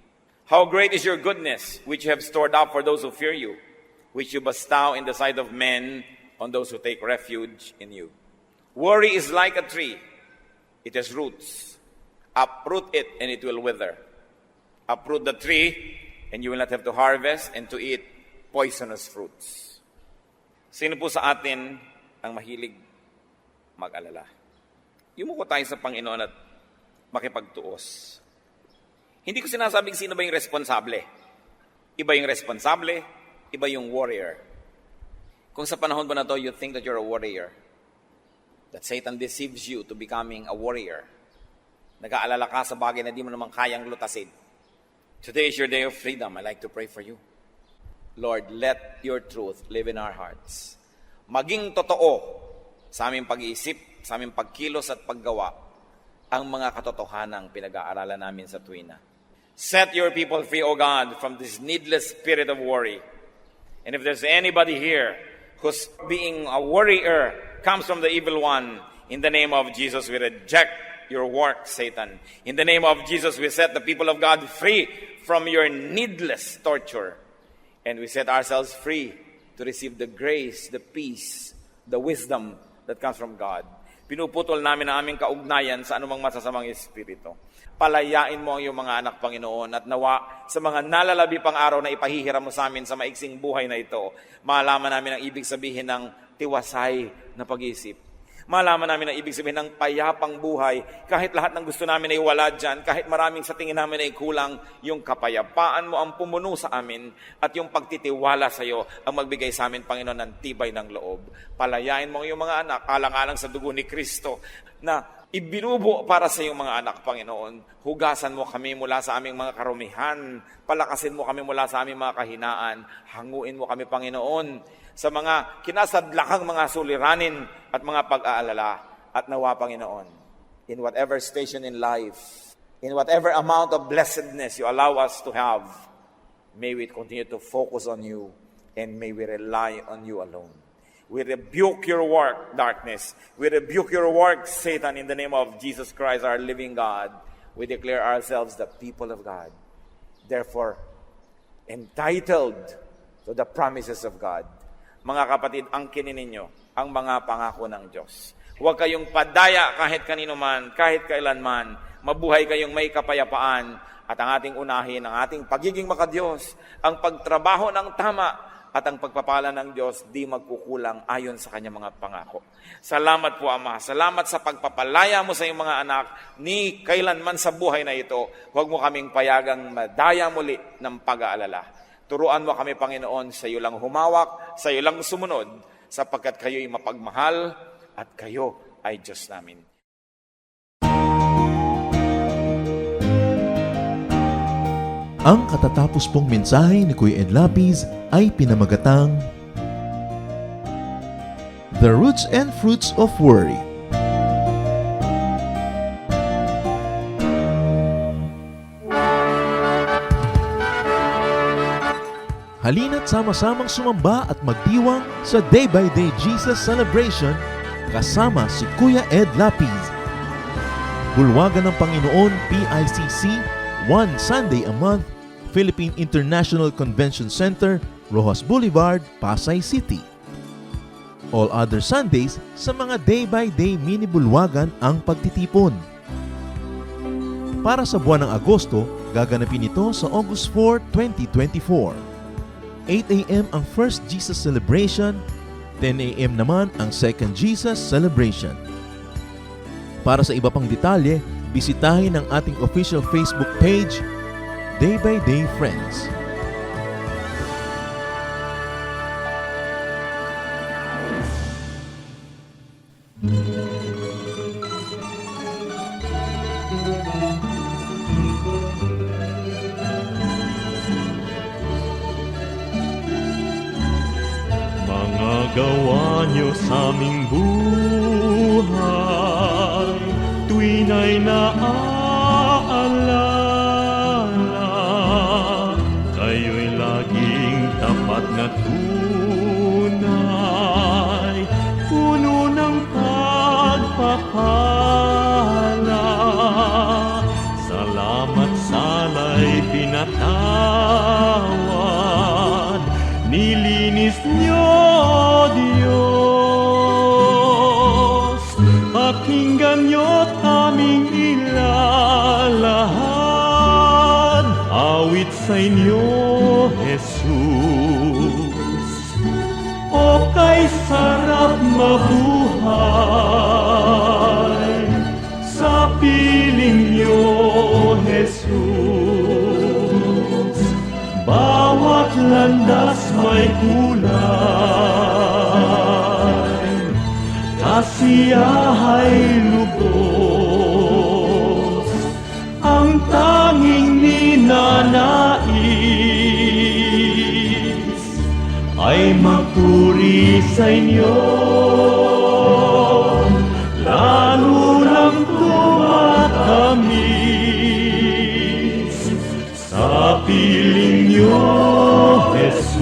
How great is your goodness, which you have stored up for those who fear you, which you bestow in the sight of men on those who take refuge in you. Worry is like a tree. It has roots. Uproot it and it will wither. Uproot the tree and you will not have to harvest and to eat poisonous fruits. Sino po sa atin ang mahilig mag-alala? Yumuko tayo sa Panginoon at makipagtuos. Hindi ko sinasabing sino ba yung responsable. Iba yung responsable, iba yung warrior. Kung sa panahon ba na to, you think that you're a warrior, that Satan deceives you to becoming a warrior. Nag-aalala ka sa bagay na di mo naman kayang lutasin. Today is your day of freedom. I like to pray for you. Lord, let your truth live in our hearts. Maging totoo sa aming pag-iisip, sa aming pagkilos at paggawa, ang mga katotohanang pinag-aaralan namin sa tuwina. Set your people free, O God, from this needless spirit of worry. And if there's anybody here who's being a worrier, comes from the evil one, in the name of Jesus, we reject your work, Satan. In the name of Jesus, we set the people of God free from your needless torture. And we set ourselves free to receive the grace, the peace, the wisdom that comes from God. Pinuputol namin ang aming kaugnayan sa anumang masasamang espiritu. Palayain mo ang iyong mga anak, Panginoon, at nawa sa mga nalalabi pang araw na ipahihiram mo sa amin sa maiksing buhay na ito, malaman namin ang ibig sabihin ng tiwasay na pag-iisip. Malaman namin ang ibig sabihin ng payapang buhay. Kahit lahat ng gusto namin ay wala dyan, kahit maraming sa tingin namin ay kulang, yung kapayapaan mo ang pumuno sa amin at yung pagtitiwala sa iyo ang magbigay sa amin, Panginoon, ng tibay ng loob. Palayain mo ang iyong mga anak, alang-alang sa dugo ni Kristo na ibinubo para sa iyong mga anak, Panginoon. Hugasan mo kami mula sa aming mga karumihan. Palakasin mo kami mula sa aming mga kahinaan. Hanguin mo kami, Panginoon, sa mga kinasadlakang mga suliranin at mga pag-aalala. At nawa, Panginoon, in whatever station in life, in whatever amount of blessedness you allow us to have, may we continue to focus on you and may we rely on you alone. We rebuke your work, darkness. We rebuke your work, Satan, in the name of Jesus Christ, our living God. We declare ourselves the people of God. Therefore, entitled to the promises of God. Mga kapatid, angkinin ninyo ang mga pangako ng Diyos. Huwag kayong padaya kahit kanino man, kahit kailan man. Mabuhay kayong may kapayapaan at ang ating unahin, ang ating pagiging makadiyos, ang pagtrabaho ng tama at ang pagpapala ng Diyos di magkukulang ayon sa kanyang mga pangako. Salamat po, Ama. Salamat sa pagpapalaya mo sa iyong mga anak ni kailanman sa buhay na ito. Huwag mo kaming payagang madaya muli ng pag-aalala. Turuan mo kami, Panginoon, sa iyo lang humawak, sa iyo lang sumunod, sapagkat kayo'y mapagmahal at kayo ay Diyos namin. Ang katatapos pong mensahe ni Kuya Ed Lapiz ay pinamagatang The Roots and Fruits of Worry. Halina't sama-samang sumamba at magdiwang sa Day by Day Jesus Celebration kasama si Kuya Ed Lapiz. Bulwagan ng Panginoon PICC, one Sunday a month, Philippine International Convention Center, Rojas Boulevard, Pasay City. All other Sundays sa mga Day by Day mini bulwagan ang pagtitipon. Para sa buwan ng Agosto, gaganapin ito sa August 4, 2024. 8 a.m. ang First Jesus Celebration, 10 a.m. naman ang Second Jesus Celebration. Para sa iba pang detalye, bisitahin ang ating official Facebook page, Day by Day Friends. Gawa niyo sa aming buhay, tuwina'y naaalala. Kayo'y laging tapat na tunay, puno ng pagpapala. Salamat sala'y pinatawad, nilinis niyo, Diyos, pakinggan niyo't aming ilalahad, awit sa inyo, Jesus. O kay sarap mabuhay sa piling niyo, Jesus. Bawat landas may kulay, kasi kasiyahay lubos, ang tanging ninanais ay magpuri sa inyo, lalo lang tumatamis sa piling niyo, Jesus.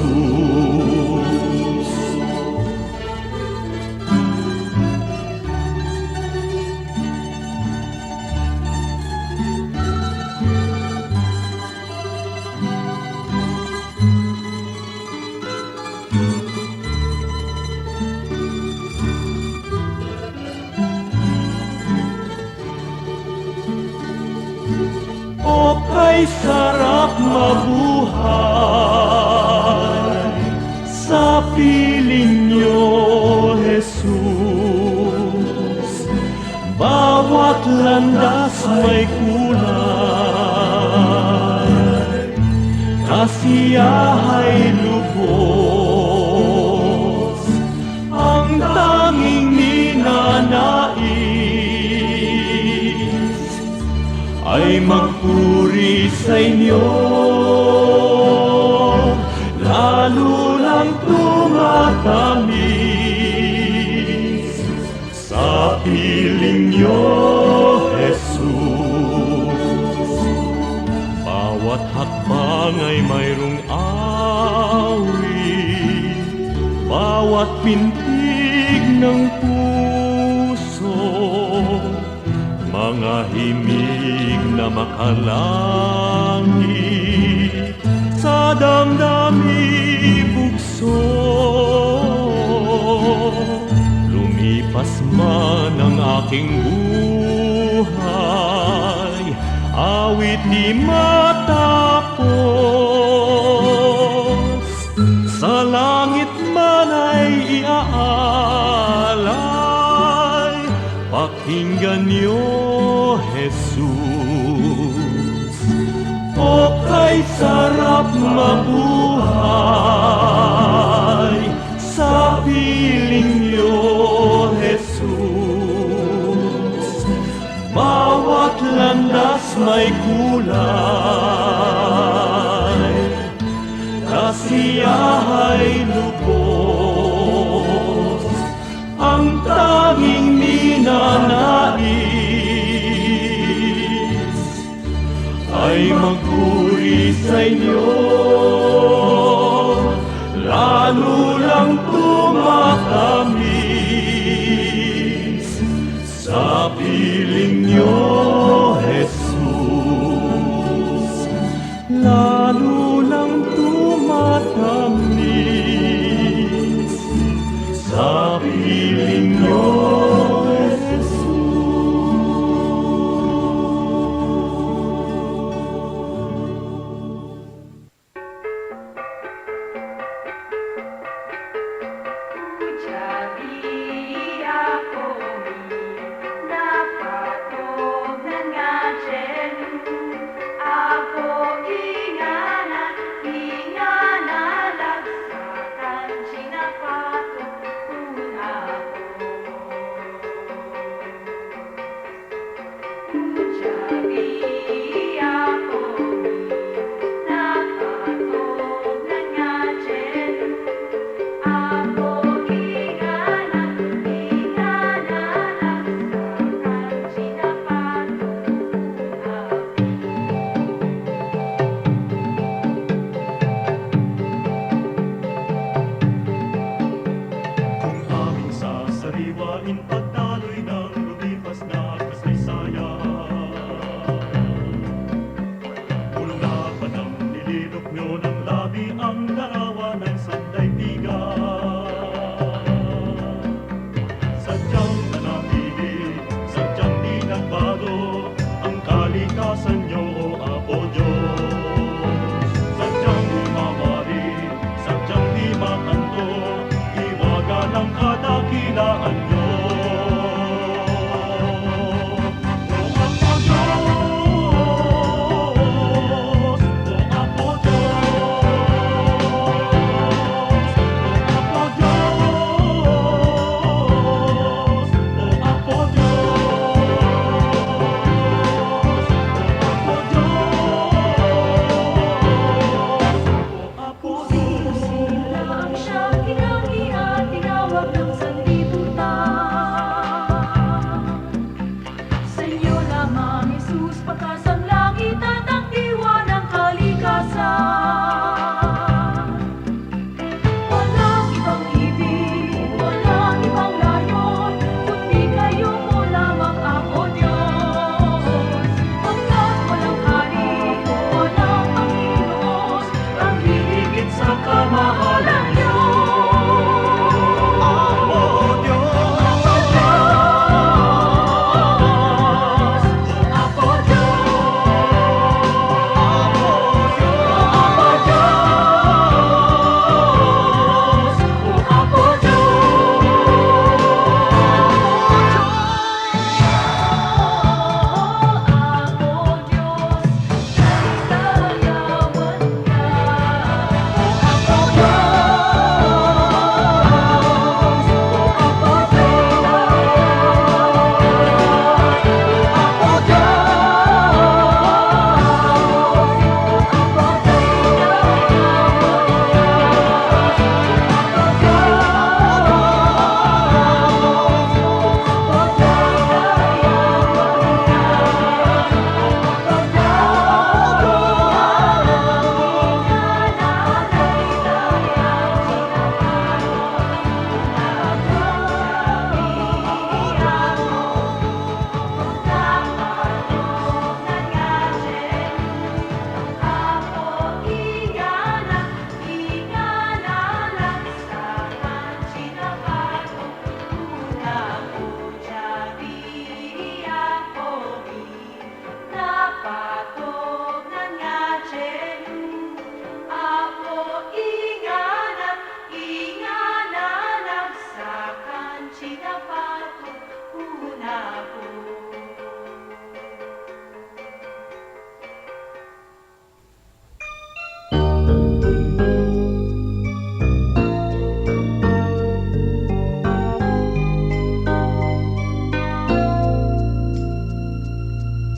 O kay sarap mabuhay sa piling niyo, Jesus. Bawat landas may kulay, kasiyahay lubos, ang tanging ninanais ay magpuri sa inyo, lalo lang tumatamis sa piling niyo, Jesus. Bawat hakbang ay mayroong awit, bawat pintig ng puso, mga himig na makalangit sa damdami bugso. Lumipas man ang aking buhay, awit di matapos, sa langit man ay iaalay, pakinggan niyo, Jesus. O kay sarap mabuhay sa piling niyo, Jesus. Bawat landas may kulay, kasiyahay lubos, ang tanging ninanais ay magpuri sa inyo, lalo lang tumatamis sa piling niyo, Jesus. Lalo lang tumatamis sa piling niyo, sariwain pagdaloy ng lumipas na kasaysayan. Jesus, bakas ang langit at ang diwa ng kalikasan. Walang ibang ibig, walang ibang layon, kundi kayo mo lamang ako, Diyos. Pagkat walang hari, walang Panginoon, ang higit sa kamahalan niyo.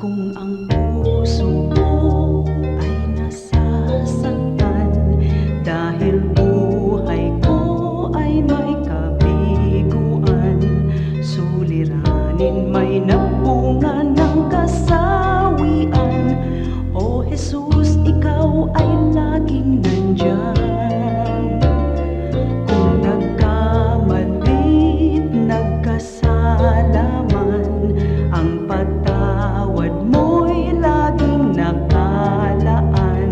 Kung ang puso mo ay nasasaktan dahil buhay ko ay may kabiguan, suliranin may nagbunga ng kasawian. O Jesus, ikaw ay laging nandyan. Kung nagkamali't nagkasala man, ang patawad mo'y laging nakalaan.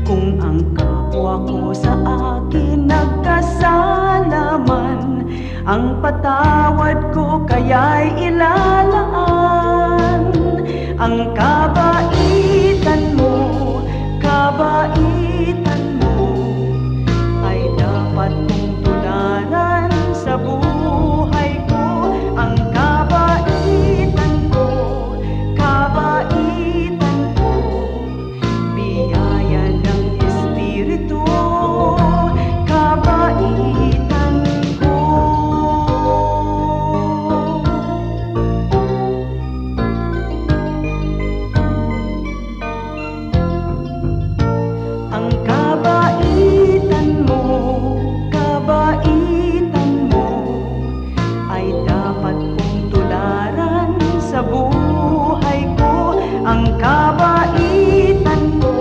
Kung ang kapwa ko sa akin nagkasala man, ang patawad ko kaya'y ilalaan. Ang kabaitan mo ay dapat kong tularan sa buhay ko. Ang kabaitan ko, biyaya ng Espiritu, kabaitan ko. Ang kabaitan mo ay dapat kong tularan sa buhay ko. Ang kabaitan ko,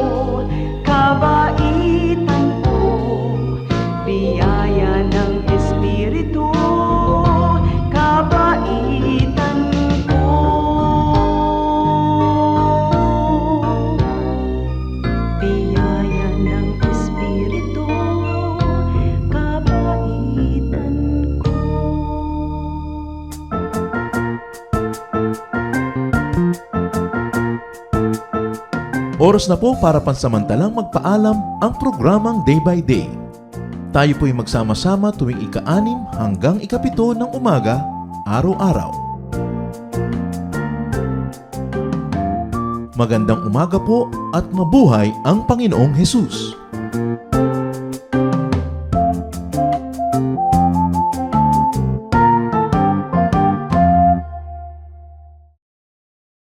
biyaya ng Espiritu, kabaitan ko. Biyaya ng Espiritu, kabaitan ko. Oras na po para pansamantalang magpaalam ang programang Day by Day. Tayo po'y magsama-sama tuwing ika-6 hanggang ika-7 ng umaga, araw-araw. Magandang umaga po at mabuhay ang Panginoong Hesus!